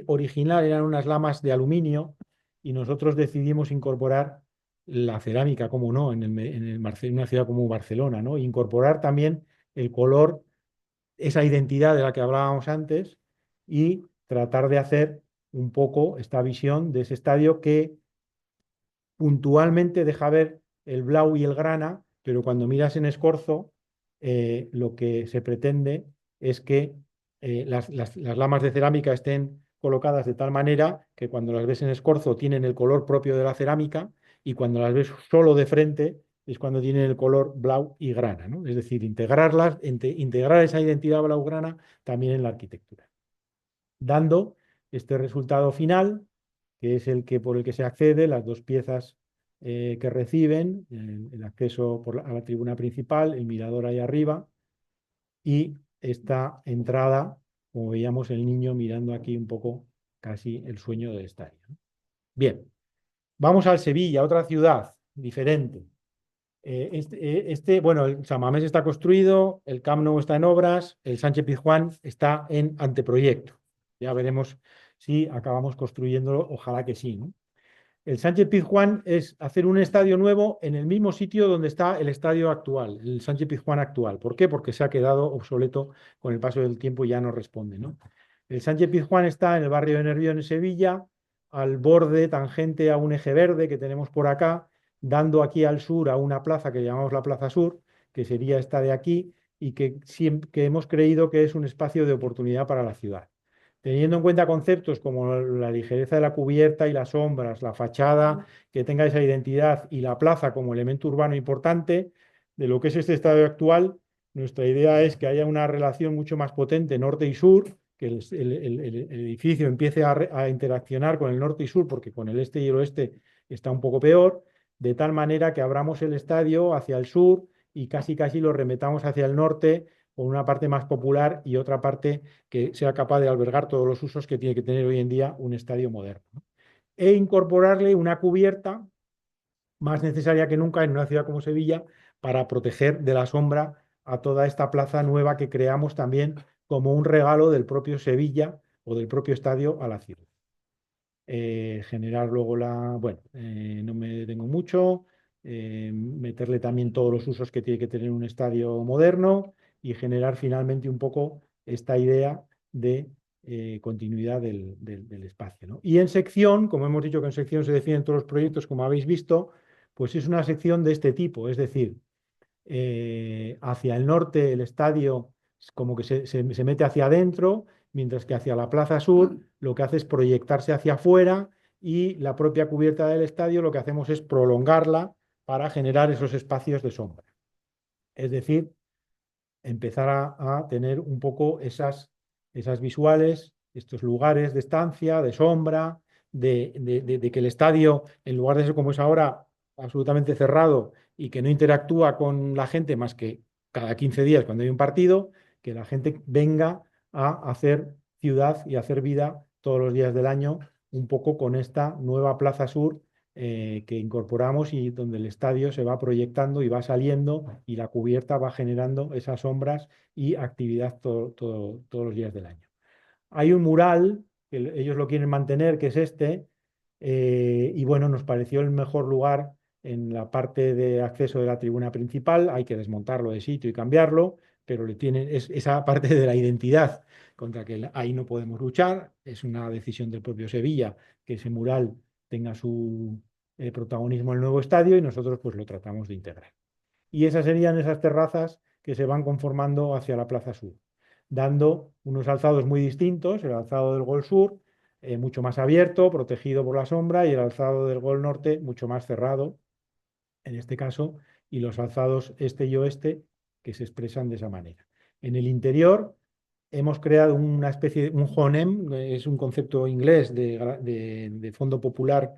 original eran unas lamas de aluminio y nosotros decidimos incorporar la cerámica, como no, en una ciudad como Barcelona, ¿no? Incorporar también el color, esa identidad de la que hablábamos antes, y tratar de hacer un poco esta visión de ese estadio que puntualmente deja ver el blau y el grana, pero cuando miras en Escorzo, lo que se pretende es que las lamas de cerámica estén colocadas de tal manera que cuando las ves en Escorzo tienen el color propio de la cerámica, y cuando las ves solo de frente es cuando tienen el color blau y grana, ¿no? Es decir, integrar esa identidad blaugrana también en la arquitectura, dando este resultado final, que es por el que se accede, las dos piezas que reciben, el acceso a la tribuna principal, el mirador ahí arriba, y esta entrada, como veíamos, el niño mirando aquí un poco casi el sueño del estadio. Bien, vamos al Sevilla, otra ciudad diferente. Bueno, el San Mamés está construido, el Camp Nou está en obras, el Sánchez Pizjuán está en anteproyecto. Ya veremos si acabamos construyéndolo, ojalá que sí, ¿no? El Sánchez Pizjuán es hacer un estadio nuevo en el mismo sitio donde está el estadio actual, el Sánchez Pizjuán actual. ¿Por qué? Porque se ha quedado obsoleto con el paso del tiempo y ya no responde, ¿no? El Sánchez Pizjuán está en el barrio de Nervión, en Sevilla, al borde tangente a un eje verde que tenemos por acá, dando aquí al sur a una plaza que llamamos la Plaza Sur, que sería esta de aquí, y que hemos creído que es un espacio de oportunidad para la ciudad. Teniendo en cuenta conceptos como la ligereza de la cubierta y las sombras, la fachada que tenga esa identidad y la plaza como elemento urbano importante de lo que es este estadio actual, nuestra idea es que haya una relación mucho más potente norte y sur, que el edificio empiece a interaccionar con el norte y sur, porque con el este y el oeste está un poco peor, de tal manera que abramos el estadio hacia el sur y casi casi lo remetamos hacia el norte, con una parte más popular y otra parte que sea capaz de albergar todos los usos que tiene que tener hoy en día un estadio moderno, ¿no? E incorporarle una cubierta más necesaria que nunca en una ciudad como Sevilla para proteger de la sombra a toda esta plaza nueva que creamos también como un regalo del propio Sevilla o del propio estadio a la ciudad. Generar luego bueno, no me detengo mucho, meterle también todos los usos que tiene que tener un estadio moderno y generar finalmente un poco esta idea de continuidad del espacio, ¿no? Y en sección, como hemos dicho que en sección se definen todos los proyectos, como habéis visto, pues es una sección de este tipo, es decir, hacia el norte el estadio como que se mete hacia adentro, mientras que hacia la Plaza Sur lo que hace es proyectarse hacia afuera, y la propia cubierta del estadio lo que hacemos es prolongarla para generar esos espacios de sombra. Es decir, empezar a tener un poco esas visuales, estos lugares de estancia, de sombra, de que el estadio, en lugar de ser como es ahora, absolutamente cerrado y que no interactúa con la gente más que cada 15 días cuando hay un partido, que la gente venga a hacer ciudad y hacer vida todos los días del año, un poco con esta nueva Plaza Sur que incorporamos, y donde el estadio se va proyectando y va saliendo y la cubierta va generando esas sombras y actividad todos los días del año. Hay un mural que ellos lo quieren mantener, que es este, y bueno, nos pareció el mejor lugar en la parte de acceso de la tribuna principal. Hay que desmontarlo de sitio y cambiarlo, pero es esa parte de la identidad contra que ahí no podemos luchar. Es una decisión del propio Sevilla que ese mural tenga su protagonismo en el nuevo estadio, y nosotros pues lo tratamos de integrar. Y esas serían esas terrazas que se van conformando hacia la Plaza Sur, dando unos alzados muy distintos: el alzado del Gol Sur, mucho más abierto, protegido por la sombra, y el alzado del Gol Norte, mucho más cerrado, en este caso, y los alzados este y oeste, que se expresan de esa manera. En el interior, hemos creado una especie de un HONEM, es un concepto inglés de fondo popular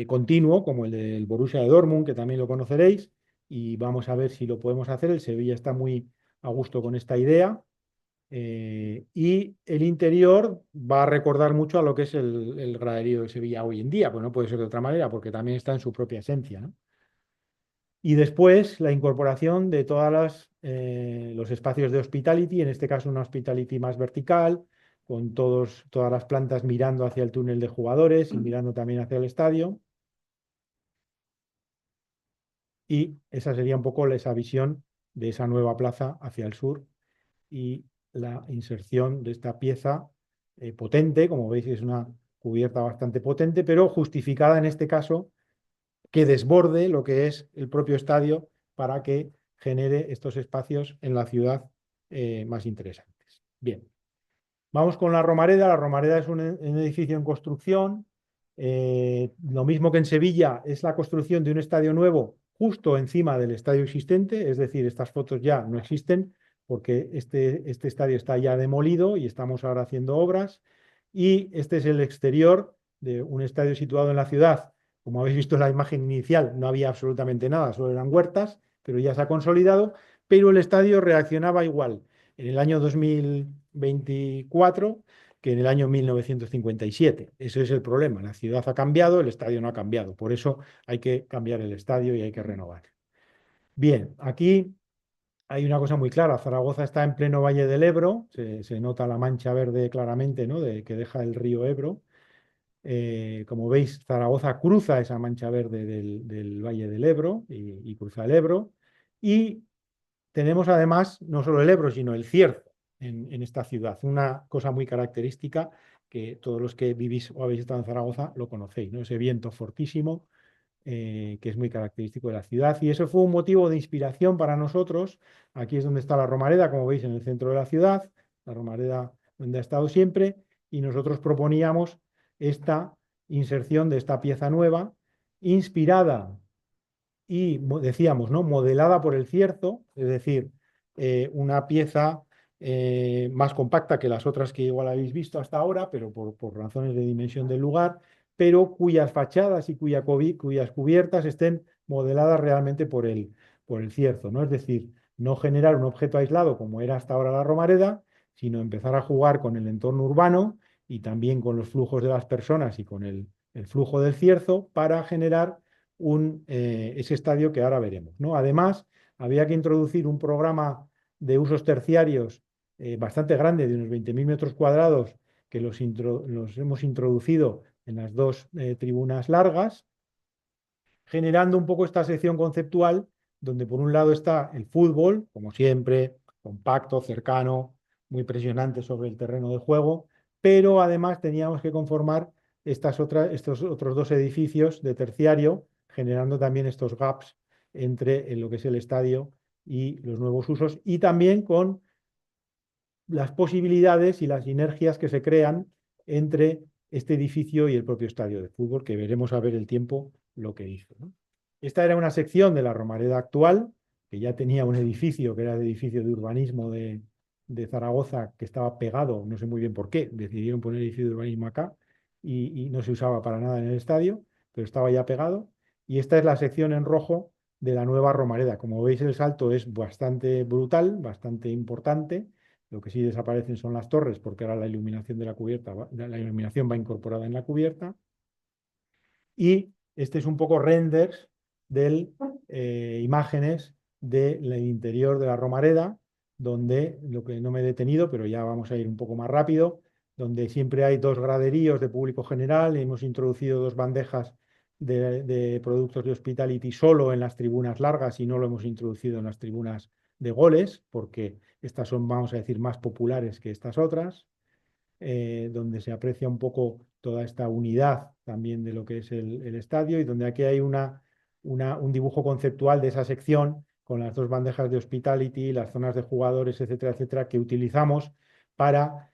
continuo, como el del Borussia de Dortmund, que también lo conoceréis, y vamos a ver si lo podemos hacer. El Sevilla está muy a gusto con esta idea. Y el interior va a recordar mucho a lo que es el graderío de Sevilla hoy en día, pues no puede ser de otra manera, porque también está en su propia esencia, ¿no? Y después la incorporación de los espacios de hospitality, en este caso una hospitality más vertical, con todas las plantas mirando hacia el túnel de jugadores y mirando también hacia el estadio. Y esa sería un poco esa visión de esa nueva plaza hacia el sur y la inserción de esta pieza potente, como veis es una cubierta bastante potente, pero justificada en este caso que desborde lo que es el propio estadio para que genere estos espacios en la ciudad más interesantes. Bien, vamos con la Romareda. La Romareda es un edificio en construcción. Lo mismo que en Sevilla, es la construcción de un estadio nuevo justo encima del estadio existente, es decir, estas fotos ya no existen porque este estadio está ya demolido y estamos ahora haciendo obras. Y este es el exterior de un estadio situado en la ciudad. Como habéis visto en la imagen inicial, no había absolutamente nada, solo eran huertas, pero ya se ha consolidado, pero el estadio reaccionaba igual en el año 2024 que en el año 1957. Ese es el problema. La ciudad ha cambiado, el estadio no ha cambiado. Por eso hay que cambiar el estadio y hay que renovar. Bien, aquí hay una cosa muy clara. Zaragoza está en pleno Valle del Ebro. Se nota la mancha verde claramente, ¿no? Que deja el río Ebro. Como veis, Zaragoza cruza esa mancha verde del Valle del Ebro y cruza el Ebro. Y tenemos además no solo el Ebro, sino el Cierzo en esta ciudad. Una cosa muy característica que todos los que vivís o habéis estado en Zaragoza lo conocéis, ¿no? Ese viento fortísimo que es muy característico de la ciudad. Y eso fue un motivo de inspiración para nosotros. Aquí es donde está la Romareda, como veis, en el centro de la ciudad, la Romareda donde ha estado siempre, y nosotros proponíamos esta inserción de esta pieza nueva, inspirada y decíamos, ¿no? Modelada por el Cierzo, es decir, una pieza más compacta que las otras que igual habéis visto hasta ahora, pero por razones de dimensión del lugar, pero cuyas fachadas y cuyas cubiertas estén modeladas realmente por el Cierzo, ¿no? Es decir, no generar un objeto aislado como era hasta ahora la Romareda, sino empezar a jugar con el entorno urbano y también con los flujos de las personas y con el flujo del Cierzo para generar ese estadio que ahora veremos, ¿no? Además, había que introducir un programa de usos terciarios bastante grande, de unos 20.000 metros cuadrados, que los hemos introducido en las dos tribunas largas, generando un poco esta sección conceptual, donde por un lado está el fútbol, como siempre, compacto, cercano, muy presionante sobre el terreno de juego, pero además teníamos que conformar estos otros dos edificios de terciario, generando también estos gaps entre lo que es el estadio y los nuevos usos, y también con las posibilidades y las sinergias que se crean entre este edificio y el propio estadio de fútbol, que veremos a ver el tiempo lo que hizo, ¿no? Esta era una sección de la Romareda actual, que ya tenía un edificio, que era el edificio de urbanismo de Zaragoza, que estaba pegado, no sé muy bien por qué, decidieron poner el edificio de urbanismo acá y no se usaba para nada en el estadio, pero estaba ya pegado. Y esta es la sección en rojo de la nueva Romareda. Como veis, el salto es bastante brutal, bastante importante. Lo que sí desaparecen son las torres, porque ahora la iluminación de la cubierta, la iluminación va incorporada en la cubierta. Y este es un poco renders de imágenes del interior de la Romareda, donde, lo que no me he detenido, pero ya vamos a ir un poco más rápido, donde siempre hay dos graderíos de público general. Hemos introducido dos bandejas de productos de hospitality solo en las tribunas largas y no lo hemos introducido en las tribunas de goles, porque estas son, vamos a decir, más populares que estas otras, donde se aprecia un poco toda esta unidad también de lo que es el estadio y donde aquí hay un dibujo conceptual de esa sección con las dos bandejas de hospitality, las zonas de jugadores, etcétera, etcétera, que utilizamos para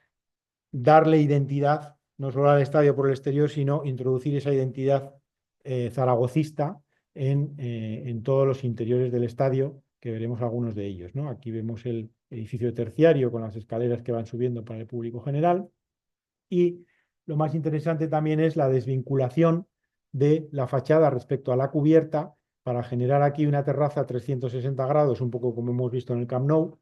darle identidad no solo al estadio por el exterior, sino introducir esa identidad zaragocista en todos los interiores del estadio, que veremos algunos de ellos, ¿no? Aquí vemos edificio terciario con las escaleras que van subiendo para el público general. Y lo más interesante también es la desvinculación de la fachada respecto a la cubierta para generar aquí una terraza a 360 grados, un poco como hemos visto en el Camp Nou,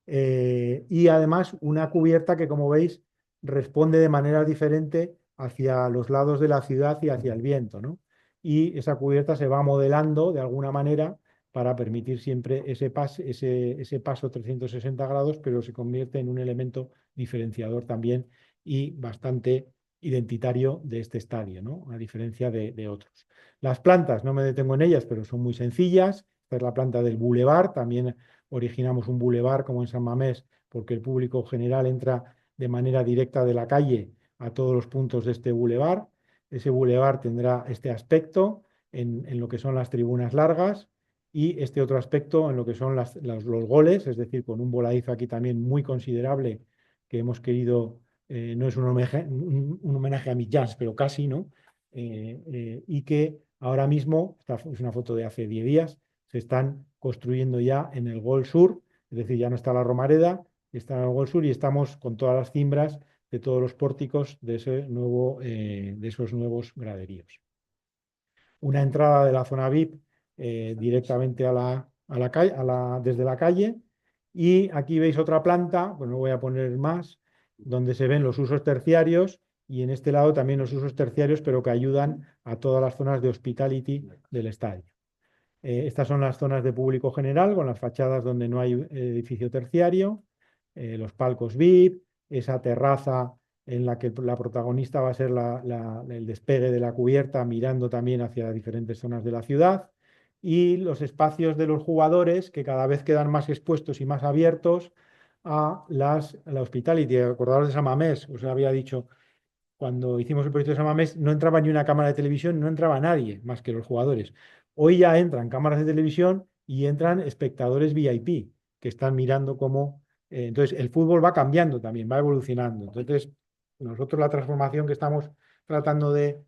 y además una cubierta que, como veis, responde de manera diferente hacia los lados de la ciudad y hacia el viento, ¿no? Y esa cubierta se va modelando de alguna manera para permitir siempre ese paso 360 grados, pero se convierte en un elemento diferenciador también y bastante identitario de este estadio, ¿no? A diferencia de otros. Las plantas, no me detengo en ellas, pero son muy sencillas. Esta es la planta del bulevar, también originamos un bulevar como en San Mamés, porque el público general entra de manera directa de la calle a todos los puntos de este bulevar. Ese bulevar tendrá este aspecto en lo que son las tribunas largas y este otro aspecto en lo que son los goles, es decir, con un voladizo aquí también muy considerable que hemos querido, no es un homenaje a Mick Jazz, pero casi, ¿no? Y que ahora mismo, esta es una foto de hace 10 días, se están construyendo ya en el Gol Sur, es decir, ya no está la Romareda, está en el Gol Sur y estamos con todas las cimbras de todos los pórticos de esos nuevos graderíos. Una entrada de la zona VIP directamente a la calle, desde la calle. Y aquí veis otra planta, pues no voy a poner más, donde se ven los usos terciarios y en este lado también los usos terciarios, pero que ayudan a todas las zonas de hospitality del estadio. Estas son las zonas de público general, con las fachadas donde no hay edificio terciario, los palcos VIP, esa terraza en la que la protagonista va a ser el despegue de la cubierta, mirando también hacia diferentes zonas de la ciudad, y los espacios de los jugadores que cada vez quedan más expuestos y más abiertos a la hospitality. Acordaros de San Mamés, os había dicho, cuando hicimos el proyecto de San Mamés, no entraba ni una cámara de televisión, no entraba nadie más que los jugadores. Hoy ya entran cámaras de televisión y entran espectadores VIP que están mirando cómo. Entonces, el fútbol va cambiando también, va evolucionando. Entonces, nosotros la transformación que estamos tratando de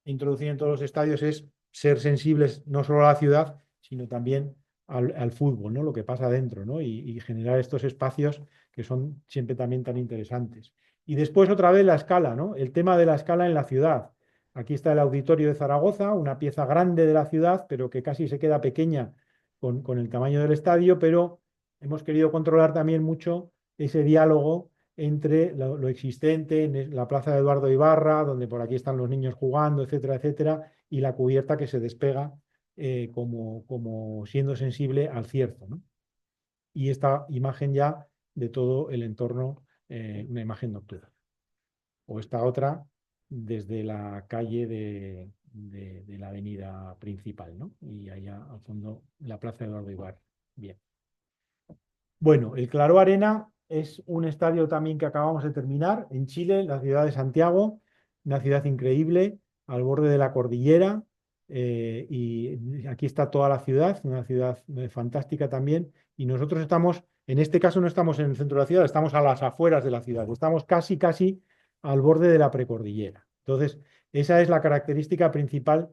introducir en todos los estadios es ser sensibles no solo a la ciudad, sino también al fútbol, ¿no? Lo que pasa dentro, ¿no? Y generar estos espacios que son siempre también tan interesantes. Y después otra vez la escala, ¿no? El tema de la escala en la ciudad. Aquí está el Auditorio de Zaragoza, una pieza grande de la ciudad, pero que casi se queda pequeña con el tamaño del estadio, pero hemos querido controlar también mucho ese diálogo entre lo existente en la plaza de Eduardo Ibarra, donde por aquí están los niños jugando, etcétera, etcétera, y la cubierta que se despega como siendo sensible al cierzo, ¿no? Y esta imagen ya de todo el entorno, una imagen nocturna. O esta otra desde la calle de la avenida principal, ¿no? Y allá al fondo la plaza de Eduardo Ibarra. Bien. Bueno, el Claró Arena es un estadio también que acabamos de terminar en Chile, la ciudad de Santiago, una ciudad increíble, al borde de la cordillera, y aquí está toda la ciudad, una ciudad fantástica también, y nosotros estamos, en este caso no estamos en el centro de la ciudad, estamos a las afueras de la ciudad, estamos casi, casi al borde de la precordillera. Entonces, esa es la característica principal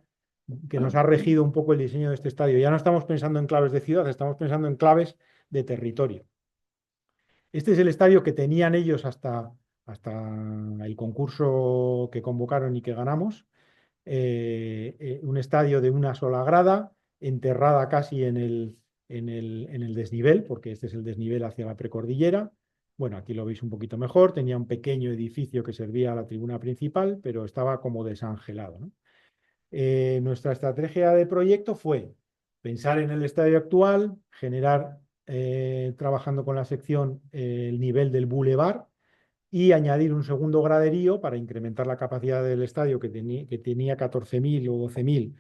que nos ha regido un poco el diseño de este estadio. Ya no estamos pensando en claves de ciudad, estamos pensando en claves de territorio. Este es el estadio que tenían ellos hasta el concurso que convocaron y que ganamos. Un estadio de una sola grada, enterrada casi en el desnivel, porque este es el desnivel hacia la precordillera. Bueno, aquí lo veis un poquito mejor. Tenía un pequeño edificio que servía a la tribuna principal, pero estaba como desangelado, ¿no? Nuestra estrategia de proyecto fue pensar en el estadio actual, generar, trabajando con la sección, el nivel del bulevar y añadir un segundo graderío para incrementar la capacidad del estadio que tenía 14.000 o 12.000,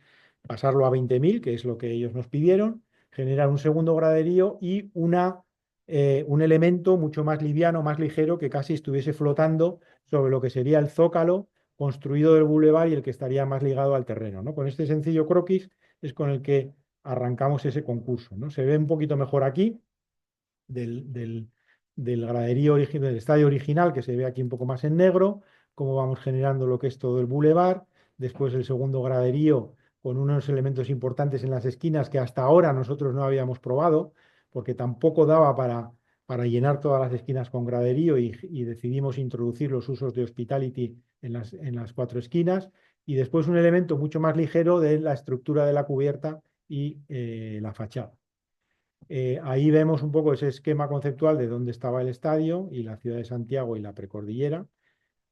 pasarlo a 20.000, que es lo que ellos nos pidieron, generar un segundo graderío y un elemento mucho más liviano, más ligero, que casi estuviese flotando sobre lo que sería el zócalo construido del bulevar y el que estaría más ligado al terreno, ¿no? Con este sencillo croquis es con el que arrancamos ese concurso, ¿no? Se ve un poquito mejor aquí del graderío original, del estadio original, que se ve aquí un poco más en negro, cómo vamos generando lo que es todo el bulevar, después el segundo graderío con unos elementos importantes en las esquinas que hasta ahora nosotros no habíamos probado, porque tampoco daba para llenar todas las esquinas con graderío y decidimos introducir los usos de hospitality en las 4 esquinas. Y después un elemento mucho más ligero de la estructura de la cubierta y la fachada. Ahí vemos un poco ese esquema conceptual de dónde estaba el estadio y la ciudad de Santiago y la precordillera.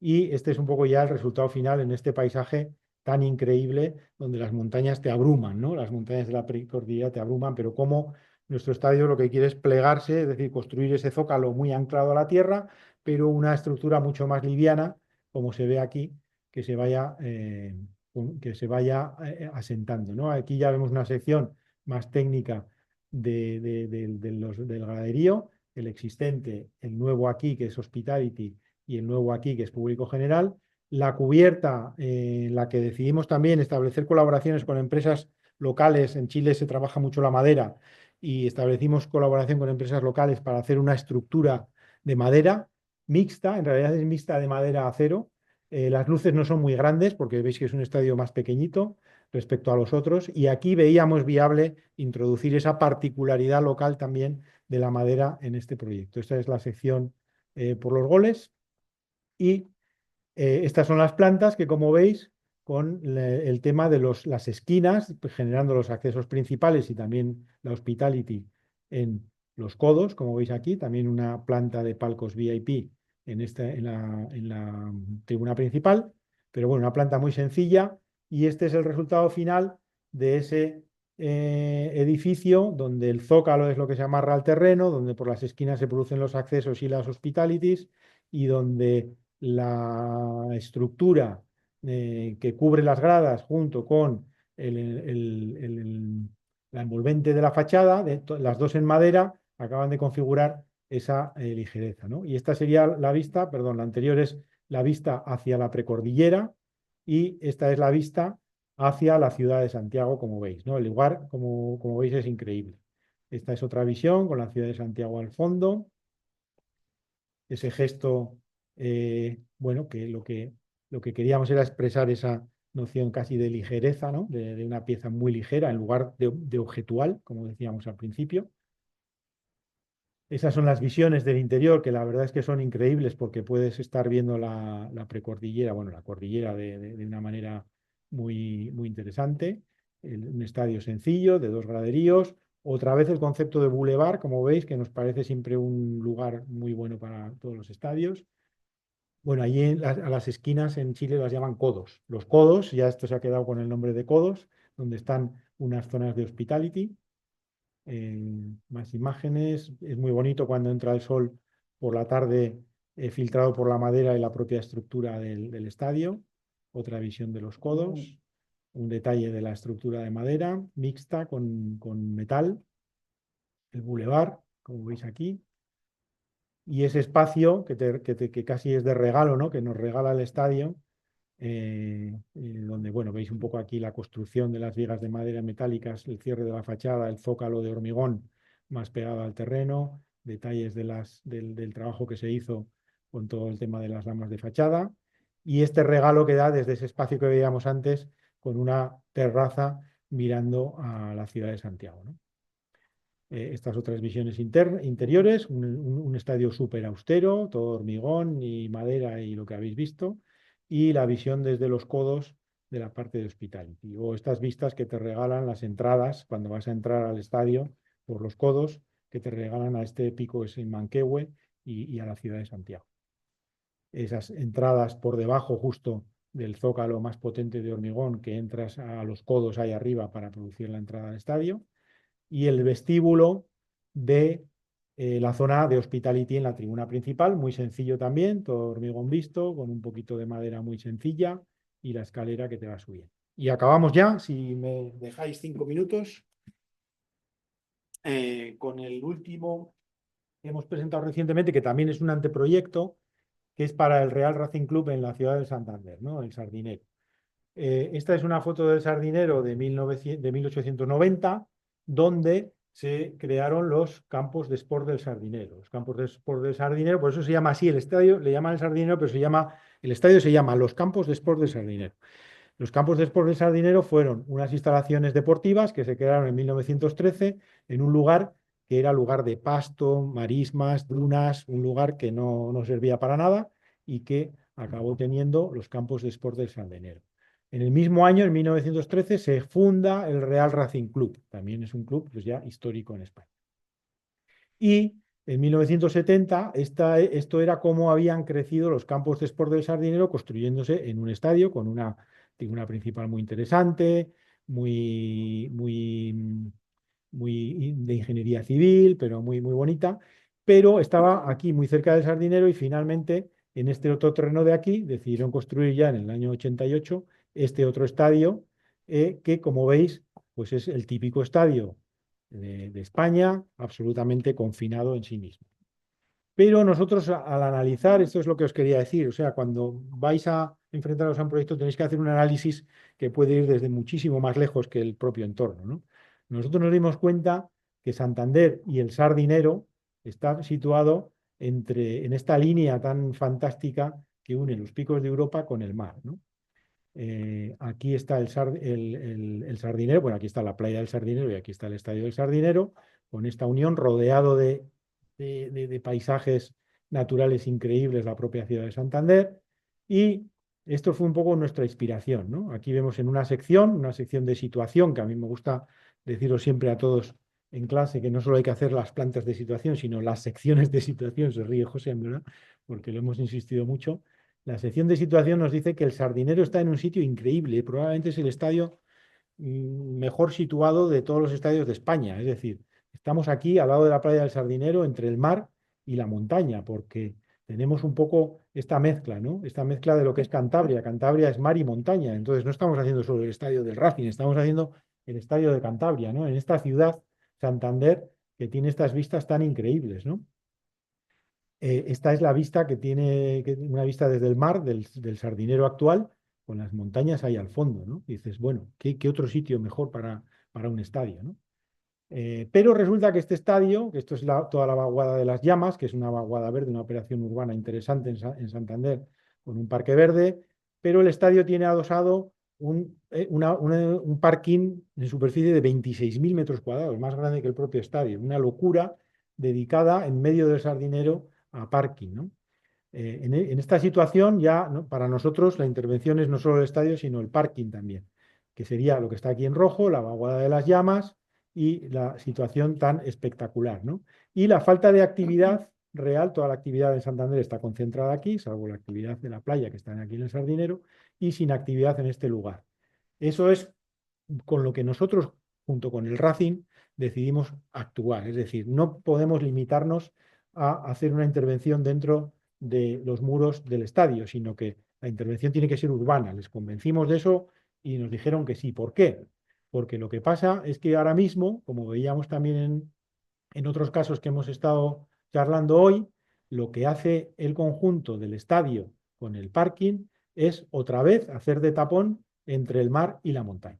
Y este es un poco ya el resultado final en este paisaje tan increíble donde las montañas te abruman, ¿no? Las montañas de la precordillera te abruman, pero como nuestro estadio lo que quiere es plegarse, es decir, construir ese zócalo muy anclado a la tierra, pero una estructura mucho más liviana, como se ve aquí, que se vaya, asentando, ¿no? Aquí ya vemos una sección más técnica del graderío, el existente, el nuevo aquí, que es Hospitality, y el nuevo aquí, que es público general. La cubierta, en la que decidimos también establecer colaboraciones con empresas locales. En Chile se trabaja mucho la madera y establecimos colaboración con empresas locales para hacer una estructura de madera mixta, en realidad es mixta de madera a acero. Las luces no son muy grandes porque veis que es un estadio más pequeñito respecto a los otros, y aquí veíamos viable introducir esa particularidad local también de la madera en este proyecto. Esta es la sección por los goles. Y estas son las plantas que, como veis, con el tema de las esquinas, pues, generando los accesos principales y también la hospitality en los codos, como veis aquí, también una planta de palcos VIP en la tribuna principal, pero bueno, una planta muy sencilla, y este es el resultado final de ese edificio donde el zócalo es lo que se amarra al terreno, donde por las esquinas se producen los accesos y las hospitalities, y donde la estructura que cubre las gradas junto con la envolvente de la fachada, las dos en madera, acaban de configurar esa ligereza, ¿no? Y esta sería la vista, perdón, la anterior es la vista hacia la precordillera y esta es la vista hacia la ciudad de Santiago, como veis, ¿no? El lugar, como veis, es increíble. Esta es otra visión con la ciudad de Santiago al fondo. Ese gesto, bueno, que lo que queríamos era expresar esa noción casi de ligereza, ¿no? De una pieza muy ligera en lugar de objetual, como decíamos al principio. Esas son las visiones del interior, que la verdad es que son increíbles porque puedes estar viendo la precordillera, bueno, la cordillera de una manera muy, muy interesante. Un estadio sencillo, de 2 graderíos. Otra vez el concepto de bulevar, como veis, que nos parece siempre un lugar muy bueno para todos los estadios. Bueno, allí a las esquinas en Chile las llaman codos. Los codos, ya esto se ha quedado con el nombre de codos, donde están unas zonas de hospitality. Más imágenes. Es muy bonito cuando entra el sol por la tarde, filtrado por la madera y la propia estructura del estadio. Otra visión de los codos. Un detalle de la estructura de madera mixta con metal. El bulevar, como veis aquí. Y ese espacio que casi es de regalo, ¿no? Que nos regala el estadio, donde, bueno, veis un poco aquí la construcción de las vigas de madera metálicas, el cierre de la fachada, el zócalo de hormigón más pegado al terreno, detalles del trabajo que se hizo con todo el tema de las ramas de fachada, y este regalo que da desde ese espacio que veíamos antes con una terraza mirando a la ciudad de Santiago, ¿no? Estas otras visiones interiores, un estadio súper austero, todo hormigón y madera y lo que habéis visto, y la visión desde los codos de la parte de hospitality, o estas vistas que te regalan las entradas cuando vas a entrar al estadio por los codos, que te regalan a este pico es en Manquehue y a la ciudad de Santiago. Esas entradas por debajo justo del zócalo más potente de hormigón, que entras a los codos ahí arriba para producir la entrada al estadio, y el vestíbulo de la zona de hospitality en la tribuna principal, muy sencillo también, todo hormigón visto, con un poquito de madera muy sencilla y la escalera que te va subiendo. Y acabamos ya, si me dejáis 5 minutos, con el último que hemos presentado recientemente, que también es un anteproyecto, que es para el Real Racing Club en la ciudad de Santander, ¿no? El Sardinero. Esta es una foto del Sardinero de 1890, donde se crearon los campos de sport del Sardinero. Los campos de sport del Sardinero, por eso se llama así el estadio, le llaman el Sardinero, pero el estadio se llama los Campos de Sport del Sardinero. Los campos de sport del Sardinero fueron unas instalaciones deportivas que se crearon en 1913 en un lugar que era lugar de pasto, marismas, dunas, un lugar que no servía para nada y que acabó teniendo los campos de Sport del Sardinero. En el mismo año, en 1913, se funda el Real Racing Club. También es un club pues, ya histórico en España. Y en 1970, esto era cómo habían crecido los campos de Sport del Sardinero, construyéndose en un estadio con una tribuna principal muy interesante, muy de ingeniería civil, pero muy bonita. Pero estaba aquí muy cerca del Sardinero y finalmente en este otro terreno de aquí decidieron construir ya en el año 88 este otro estadio que, como veis, pues es el típico estadio de España, absolutamente confinado en sí mismo. Pero nosotros al analizar, esto es lo que os quería decir, o sea, cuando vais a enfrentaros a un proyecto tenéis que hacer un análisis que puede ir desde muchísimo más lejos que el propio entorno, ¿no? Nosotros nos dimos cuenta que Santander y el Sardinero está situado en esta línea tan fantástica que une los picos de Europa con el mar, ¿no? Aquí está el Sardinero, bueno, aquí está la playa del Sardinero y aquí está el estadio del Sardinero, con esta unión rodeado de paisajes naturales increíbles, la propia ciudad de Santander. Y esto fue un poco nuestra inspiración, ¿no? Aquí vemos en una sección de situación, que a mí me gusta deciros siempre a todos en clase que no solo hay que hacer las plantas de situación, sino las secciones de situación, se ríe José, ¿verdad? Porque lo hemos insistido mucho. La sección de situación nos dice que el Sardinero está en un sitio increíble, probablemente es el estadio mejor situado de todos los estadios de España. Es decir, estamos aquí al lado de la playa del Sardinero, entre el mar y la montaña, porque tenemos un poco esta mezcla, ¿no? Esta mezcla de lo que es Cantabria. Cantabria es mar y montaña, entonces no estamos haciendo solo el estadio del Racing, estamos haciendo el estadio de Cantabria, ¿no? En esta ciudad, Santander, que tiene estas vistas tan increíbles, ¿no? Esta es la vista que tiene, una vista desde el mar del Sardinero actual, con las montañas ahí al fondo, ¿no? Y dices, bueno, ¿qué otro sitio mejor para un estadio, ¿no? Pero resulta que este estadio, que esto es toda la vaguada de las llamas, que es una vaguada verde, una operación urbana interesante en Santander, con un parque verde, pero el estadio tiene adosado un parking de superficie de 26.000 metros cuadrados, más grande que el propio estadio, una locura dedicada en medio del Sardinero a parking, ¿no? En esta situación ya, ¿no? Para nosotros la intervención es no solo el estadio, sino el parking también, que sería lo que está aquí en rojo, la vaguada de las llamas y la situación tan espectacular, ¿no? Y la falta de actividad real, toda la actividad en Santander está concentrada aquí, salvo la actividad de la playa que está aquí en el Sardinero, y sin actividad en este lugar. Eso es con lo que nosotros, junto con el Racing, decidimos actuar. Es decir, no podemos limitarnos a hacer una intervención dentro de los muros del estadio, sino que la intervención tiene que ser urbana. Les convencimos de eso y nos dijeron que sí. ¿Por qué? Porque lo que pasa es que ahora mismo, como veíamos también en otros casos que hemos estado charlando hoy, lo que hace el conjunto del estadio con el parking es otra vez hacer de tapón entre el mar y la montaña.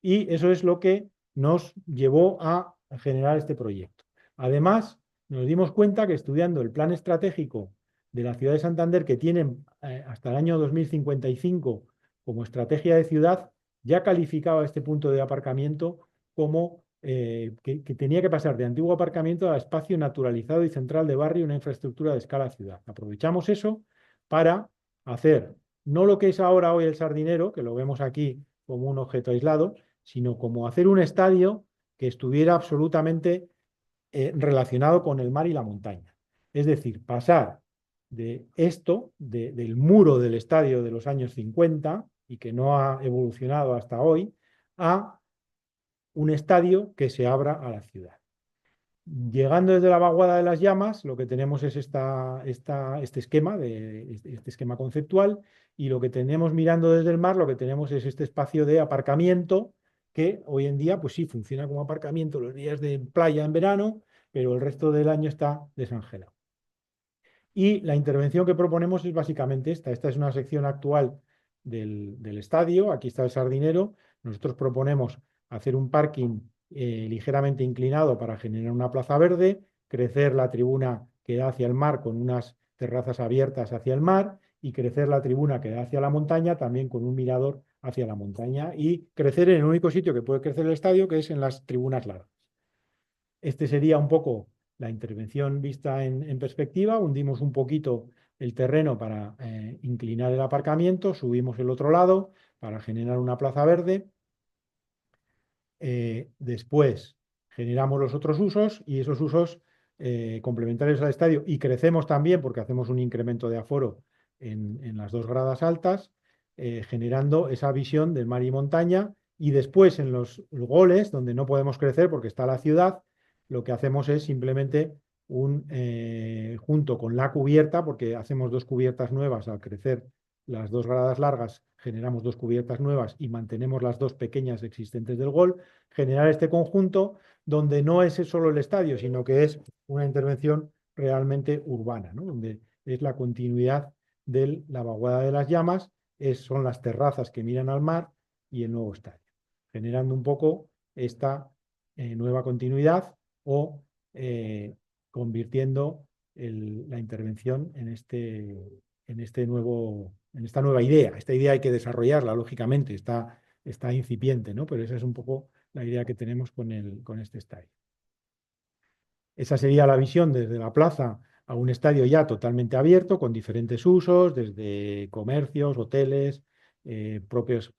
Y eso es lo que nos llevó a generar este proyecto. Además, nos dimos cuenta que estudiando el plan estratégico de la ciudad de Santander, que tienen hasta el año 2055 como estrategia de ciudad, ya calificaba este punto de aparcamiento como que tenía que pasar de antiguo aparcamiento a espacio naturalizado y central de barrio, una infraestructura de escala ciudad. Aprovechamos eso para hacer no lo que es ahora hoy el Sardinero, que lo vemos aquí como un objeto aislado, sino como hacer un estadio que estuviera absolutamente relacionado con el mar y la montaña. Es decir, pasar de esto, del muro del estadio de los años 50 y que no ha evolucionado hasta hoy, a un estadio que se abra a la ciudad. Llegando desde la vaguada de las llamas, lo que tenemos es este esquema conceptual, y lo que tenemos mirando desde el mar, lo que tenemos es este espacio de aparcamiento que hoy en día, pues sí, funciona como aparcamiento los días de playa en verano, pero el resto del año está desangelado. Y la intervención que proponemos es básicamente esta. Esta es una sección actual del estadio. Aquí está el Sardinero. Nosotros proponemos hacer un parking ligeramente inclinado para generar una plaza verde, crecer la tribuna que da hacia el mar con unas terrazas abiertas hacia el mar y crecer la tribuna que da hacia la montaña también con un mirador hacia la montaña y crecer en el único sitio que puede crecer el estadio, que es en las tribunas largas. Este sería un poco la intervención vista en perspectiva. Hundimos un poquito el terreno para inclinar el aparcamiento, subimos el otro lado para generar una plaza verde. Después generamos los otros usos y esos usos complementarios al estadio, y crecemos también porque hacemos un incremento de aforo en las dos gradas altas, generando esa visión del mar y montaña. Y después en los goles, donde no podemos crecer porque está la ciudad, lo que hacemos es simplemente junto con la cubierta, porque hacemos dos cubiertas nuevas al crecer las dos gradas largas, generamos dos cubiertas nuevas y mantenemos las dos pequeñas existentes del gol, generar este conjunto donde no es solo el estadio, sino que es una intervención realmente urbana, ¿no? Donde es la continuidad de la vaguada de las llamas, son las terrazas que miran al mar y el nuevo estadio, generando un poco esta nueva continuidad o convirtiendo la intervención en esta nueva idea. Esta idea hay que desarrollarla, lógicamente, está incipiente, ¿no? Pero esa es un poco la idea que tenemos con este estadio. Esa sería la visión desde la plaza a un estadio ya totalmente abierto, con diferentes usos, desde comercios, hoteles,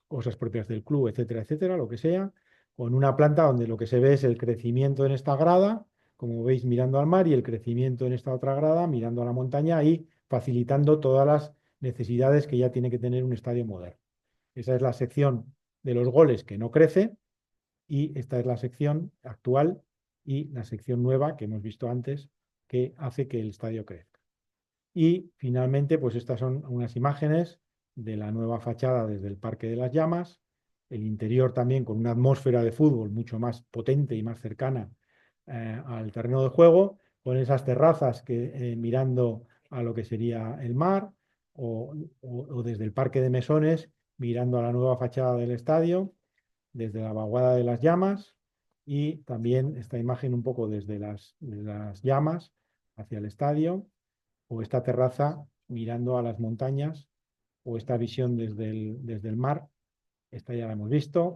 cosas propias del club, etcétera, etcétera, lo que sea, con una planta donde lo que se ve es el crecimiento en esta grada, como veis mirando al mar, y el crecimiento en esta otra grada mirando a la montaña y facilitando todas las necesidades que ya tiene que tener un estadio moderno. Esa es la sección de los goles que no crece, y esta es la sección actual y la sección nueva que hemos visto antes, que hace que el estadio crezca. Y finalmente, pues estas son unas imágenes de la nueva fachada desde el Parque de las Llamas, el interior también con una atmósfera de fútbol mucho más potente y más cercana al terreno de juego, con esas terrazas que mirando a lo que sería el mar, o desde el Parque de Mesones mirando a la nueva fachada del estadio, desde la vaguada de las llamas, y también esta imagen un poco desde las llamas hacia el estadio, o esta terraza mirando a las montañas, o esta visión desde el mar. Esta ya la hemos visto.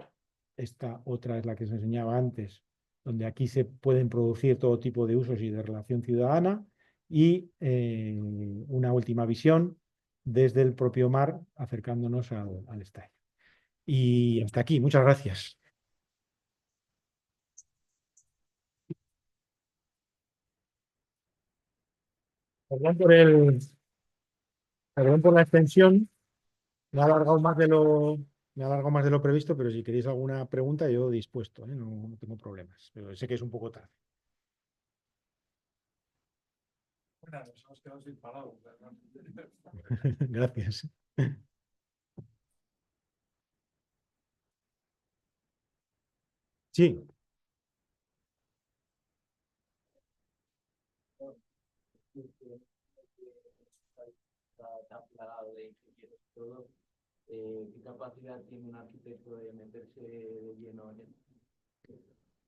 Esta otra es la que os enseñaba antes, donde aquí se pueden producir todo tipo de usos y de relación ciudadana. Y una última visión desde el propio mar, acercándonos al estadio. Y hasta aquí. Muchas gracias. Perdón perdón por la extensión. Me ha alargado más me ha alargado más de lo previsto, pero si queréis alguna pregunta, yo dispuesto, ¿eh? No tengo problemas. Pero sé que es un poco tarde. Nos hemos quedado sin palabras. Gracias. Sí. Tan plagado de ingenieros todo, ¿qué capacidad tiene un arquitecto de meterse de lleno en él?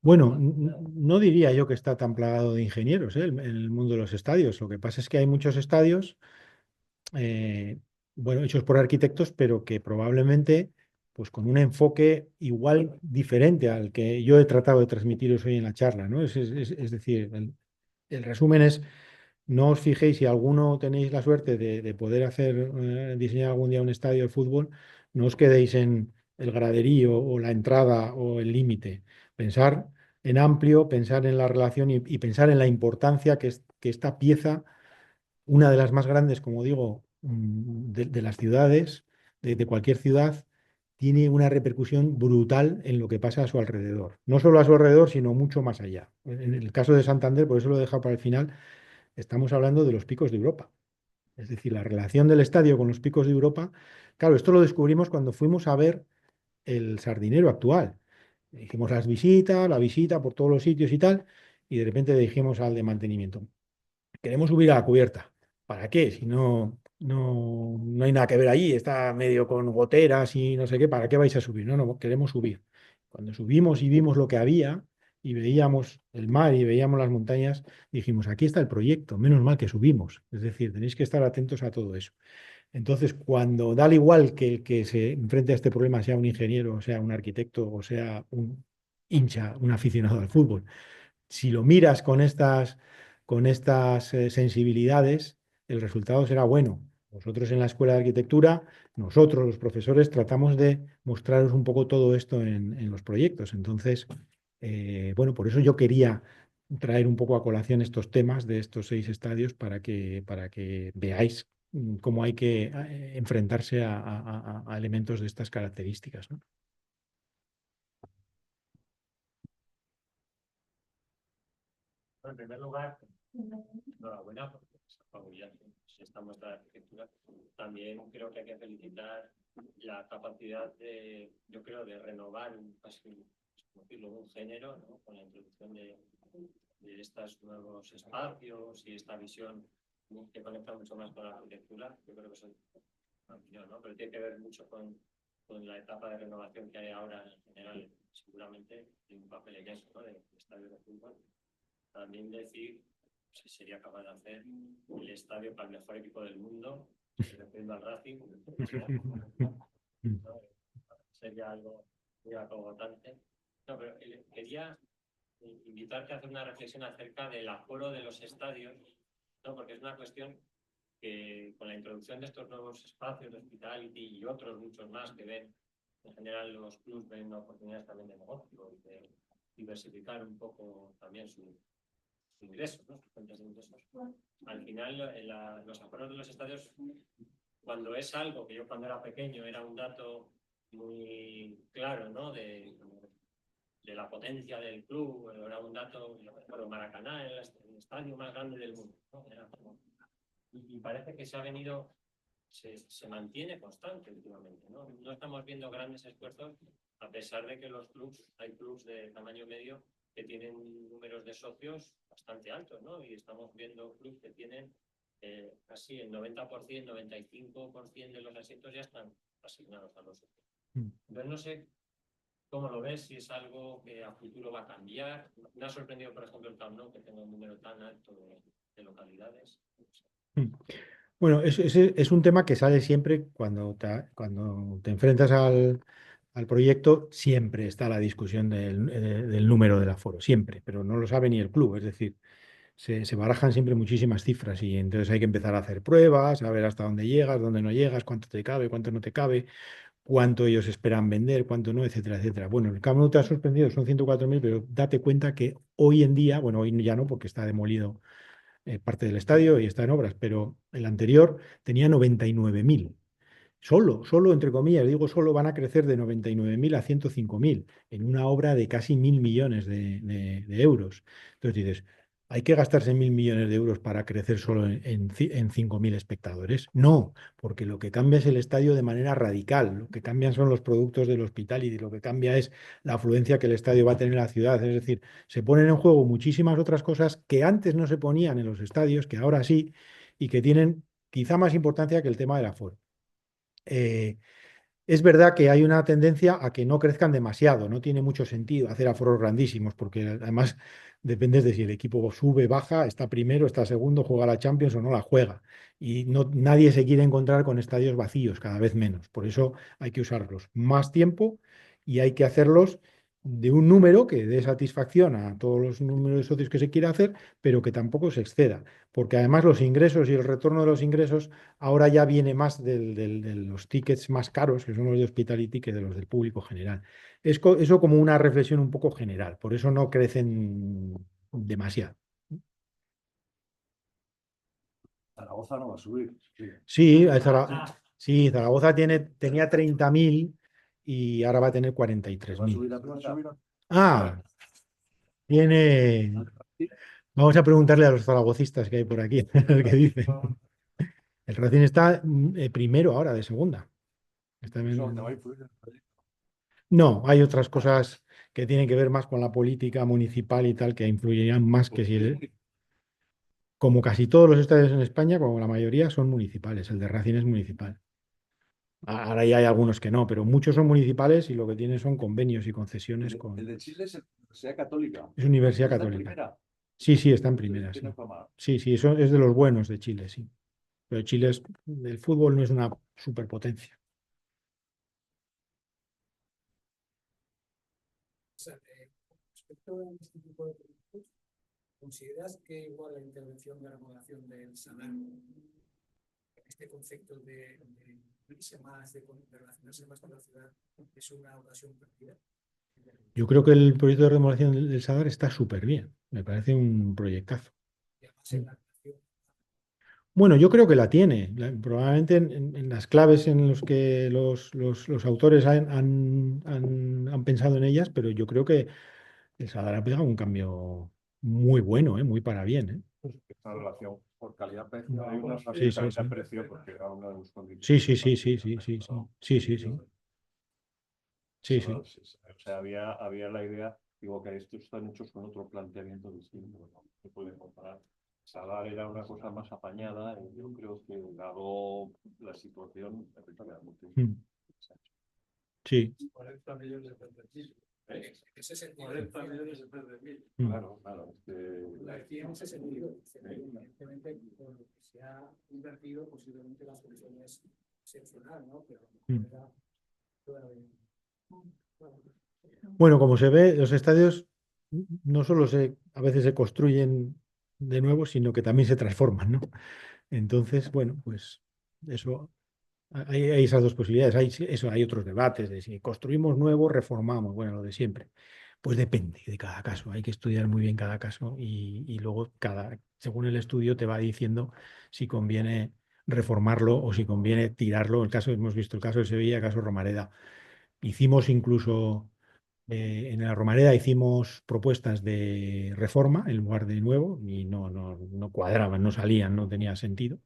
Bueno, no diría yo que está tan plagado de ingenieros, en el mundo de los estadios. Lo que pasa es que hay muchos estadios, bueno, hechos por arquitectos, pero que probablemente, pues con un enfoque igual diferente al que yo he tratado de transmitiros hoy en la charla, ¿no? Es decir, el resumen es: no os fijéis, si alguno tenéis la suerte de poder diseñar algún día un estadio de fútbol, no os quedéis en el graderío o la entrada o el límite. Pensar en amplio, pensar en la relación y pensar en la importancia que esta pieza, una de las más grandes, como digo, de las ciudades, de cualquier ciudad, tiene una repercusión brutal en lo que pasa a su alrededor. No solo a su alrededor, sino mucho más allá. En el caso de Santander, por eso lo he dejado para el final, estamos hablando de los picos de Europa. Es decir, la relación del estadio con los picos de Europa. Claro, esto lo descubrimos cuando fuimos a ver el Sardinero actual. Hicimos la visita por todos los sitios y tal, y de repente dijimos al de mantenimiento: queremos subir a la cubierta. ¿Para qué? Si no hay nada que ver allí, está medio con goteras y no sé qué, ¿para qué vais a subir? No, no, queremos subir. Cuando subimos y vimos lo que había y veíamos el mar y veíamos las montañas, dijimos: aquí está el proyecto, menos mal que subimos. Es decir, tenéis que estar atentos a todo eso. Entonces, cuando da igual que el que se enfrente a este problema sea un ingeniero, o sea un arquitecto, o sea un hincha, un aficionado al fútbol, si lo miras con estas sensibilidades, el resultado será bueno. Nosotros en la Escuela de Arquitectura, nosotros los profesores tratamos de mostraros un poco todo esto en los proyectos. Entonces, bueno, por eso yo quería traer un poco a colación estos temas de estos 6 estadios para que veáis cómo hay que enfrentarse a elementos de estas características, ¿no? En primer lugar, enhorabuena porque se favorece, si estamos en la arquitectura. También creo que hay que felicitar la capacidad de, yo creo, de renovar casi, decirlo, un género, ¿no? Con la introducción de estos nuevos espacios y esta visión que conecta mucho más con la arquitectura. Yo creo que eso es una opinión, ¿no? Pero tiene que ver mucho con la etapa de renovación que hay ahora en general. Seguramente tiene un papel en eso, ¿no? De estadio de fútbol. También decir si sería capaz de hacer el estadio para el mejor equipo del mundo, dependiendo al Racing, ¿no? Sería algo muy acogotante. No, pero quería invitarte a hacer una reflexión acerca del aforo de los estadios, ¿no? Porque es una cuestión que con la introducción de estos nuevos espacios de hospitality y otros muchos más que ven, en general los clubs ven oportunidades también de negocio y de diversificar un poco también sus ingresos, ¿no? Sus fuentes de ingresos. Al final, los aforos de los estadios, cuando es algo que yo cuando era pequeño era un dato muy claro, ¿no? De la potencia del club, era un dato, bueno, Maracaná era el estadio más grande del mundo, ¿no? Y parece que se ha venido, se mantiene constante últimamente, ¿no? No estamos viendo grandes esfuerzos, a pesar de que hay clubs de tamaño medio que tienen números de socios bastante altos, ¿no? Y estamos viendo clubs que tienen casi el 90%, 95% de los asientos ya están asignados a los socios. Entonces no sé cómo lo ves, si es algo que a futuro va a cambiar. Me ha sorprendido, por ejemplo, el Camp Nou, que tenga un número tan alto de localidades. Bueno, es un tema que sale siempre cuando te enfrentas al proyecto, siempre está la discusión del número del aforo, siempre, pero no lo sabe ni el club, es decir, se barajan siempre muchísimas cifras y entonces hay que empezar a hacer pruebas, a ver hasta dónde llegas, dónde no llegas, cuánto te cabe, cuánto no te cabe, cuánto ellos esperan vender, cuánto no, etcétera, etcétera. Bueno, el Camp Nou te ha sorprendido, son 104.000, pero date cuenta que hoy en día, bueno, hoy ya no porque está demolido parte del estadio y está en obras, pero el anterior tenía 99.000. Solo, entre comillas, digo solo, van a crecer de 99.000 a 105.000 en una obra de casi 1.000 millones de euros. Entonces dices, ¿hay que gastarse 1.000 millones de euros para crecer solo en 5.000 espectadores? No, porque lo que cambia es el estadio de manera radical, lo que cambian son los productos del hospitality, lo que cambia es la afluencia que el estadio va a tener en la ciudad. Es decir, se ponen en juego muchísimas otras cosas que antes no se ponían en los estadios, que ahora sí, y que tienen quizá más importancia que el tema del aforo. Es verdad que hay una tendencia a que no crezcan demasiado, no tiene mucho sentido hacer aforos grandísimos, porque además depende de si el equipo sube, baja, está primero, está segundo, juega la Champions o no la juega. Y nadie se quiere encontrar con estadios vacíos, cada vez menos. Por eso hay que usarlos más tiempo y hay que hacerlos de un número que dé satisfacción a todos los números de socios que se quiera hacer, pero que tampoco se exceda, porque además los ingresos y el retorno de los ingresos ahora ya viene más de los tickets más caros, que son los de hospitality, que de los del público general. Eso como una reflexión un poco general, por eso no crecen demasiado. Zaragoza no va a subir. Sí, sí, Zaragoza tenía 30.000 y ahora va a tener ¿Va a 43.000. subir la plaza? Ah, tiene... Vamos a preguntarle a los zaragocistas que hay por aquí, a ver qué dicen. El Racing está primero ahora, de segunda. Está en- Eso te va a influir. No, hay otras cosas que tienen que ver más con la política municipal y tal, que influirían más que si... Como casi todos los estadios en España, como la mayoría, son municipales. El de Racing es municipal. Ahora ya hay algunos que no, pero muchos son municipales y lo que tienen son convenios y concesiones con... El de Chile es Universidad Católica. Es Universidad ¿Está en Católica. primera? Sí, está en primera, sí. Tiene fama. Sí, eso es de los buenos de Chile, sí. Pero Chile el fútbol no es una superpotencia. Respecto a este tipo de proyectos, ¿Consideras que igual la intervención de remodelación del Sadar, este concepto de irse más, de relacionarse más con la ciudad, es una ocasión perdida? Yo creo que el proyecto de remodelación del Sadar está súper bien. Me parece un proyectazo. Y además en la relación. Bueno, yo creo que la tiene. Probablemente en las claves en los que los autores han pensado en ellas, pero yo creo que el Sadar ha pegado un cambio muy bueno, muy para bien, ¿eh? Esta relación por calidad-precio, hay una Sí, relación sí, sí. calidad-precio porque era una de los Sí, condiciones. sí, sí, sí, sí, sí, sí. Sí, sí, sí. Sí, sí. O sea, había la idea, digo, que estos están hechos con otro planteamiento distinto, ¿no? Se pueden comparar. Sadar era una cosa más apañada y yo creo que dado la situación, era muy Mm. Sí. 40 millones de percentil. En ese sentido, 40 millones de percentil. Mm. Claro, claro. lo decía en ese sentido. Evidentemente, con lo que se ha invertido, posiblemente la solución es excepcional, ¿no? Pero era Bueno, como se ve, los estadios no solo a veces se construyen de nuevo, sino que también se transforman, ¿no? Entonces, bueno, pues eso, hay esas dos posibilidades. Hay otros debates de si construimos nuevo, reformamos, bueno, lo de siempre. Pues depende de cada caso. Hay que estudiar muy bien cada caso y luego según el estudio te va diciendo si conviene reformarlo o si conviene tirarlo. Hemos visto el caso de Sevilla, el caso Romareda. Hicimos incluso en la Romareda hicimos propuestas de reforma en lugar de nuevo y no cuadraban, no salían, no tenía sentido.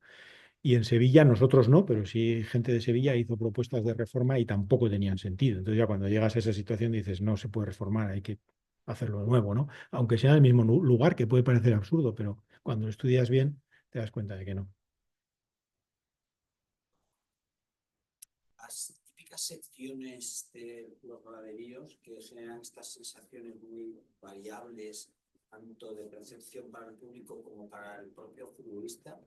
Y en Sevilla nosotros no, pero sí gente de Sevilla hizo propuestas de reforma y tampoco tenían sentido. Entonces ya cuando llegas a esa situación dices, no se puede reformar, hay que hacerlo de nuevo, ¿no? Aunque sea en el mismo lugar, que puede parecer absurdo, pero cuando lo estudias bien te das cuenta de que no. Las típicas secciones de los graderíos que generan estas sensaciones muy variables, tanto de percepción para el público como para el propio futbolista.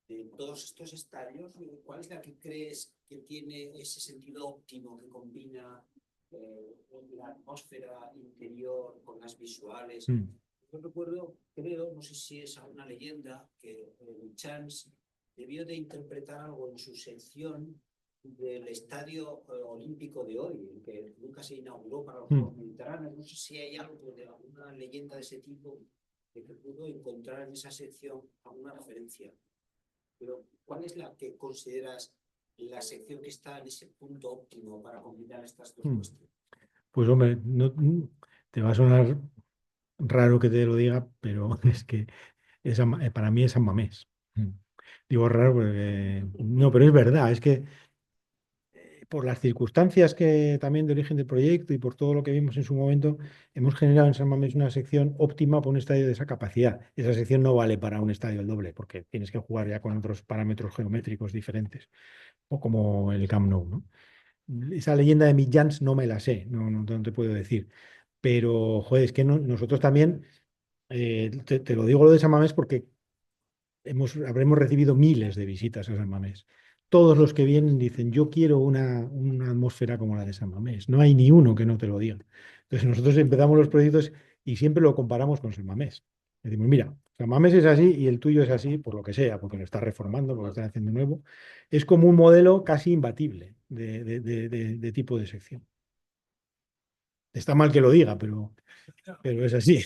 De todos estos estadios, ¿cuál es la que crees que tiene ese sentido óptimo que combina la atmósfera interior con las visuales? Yo recuerdo, creo, no sé si es una leyenda, que Chance debió de interpretar algo en su sección del estadio olímpico de hoy, que nunca se inauguró para los Juegos Mediterráneos. No sé si hay algo de alguna leyenda de ese tipo de que pudo encontrar en esa sección alguna referencia. Pero, ¿cuál es la que consideras la sección que está en ese punto óptimo para combinar estas dos cuestiones? Pues hombre, te va a sonar raro que te lo diga, pero es que para mí es San Mamés. Digo raro porque no, pero es verdad, es que por las circunstancias que también de origen del proyecto y por todo lo que vimos en su momento, hemos generado en San Mamés una sección óptima para un estadio de esa capacidad. Esa sección no vale para un estadio del doble, porque tienes que jugar ya con otros parámetros geométricos diferentes, o como el Camp Nou, ¿no? Esa leyenda de Mitjans no me la sé, no te puedo decir. Pero, joder, es que nosotros también, te lo digo lo de San Mamés porque habremos recibido miles de visitas a San Mamés. Todos los que vienen dicen, yo quiero una atmósfera como la de San Mamés. No hay ni uno que no te lo diga. Entonces nosotros empezamos los proyectos y siempre lo comparamos con San Mamés. Decimos, mira, San Mamés es así y el tuyo es así por lo que sea, porque lo está reformando, porque lo está haciendo nuevo. Es como un modelo casi imbatible de tipo de sección. Está mal que lo diga, pero es así.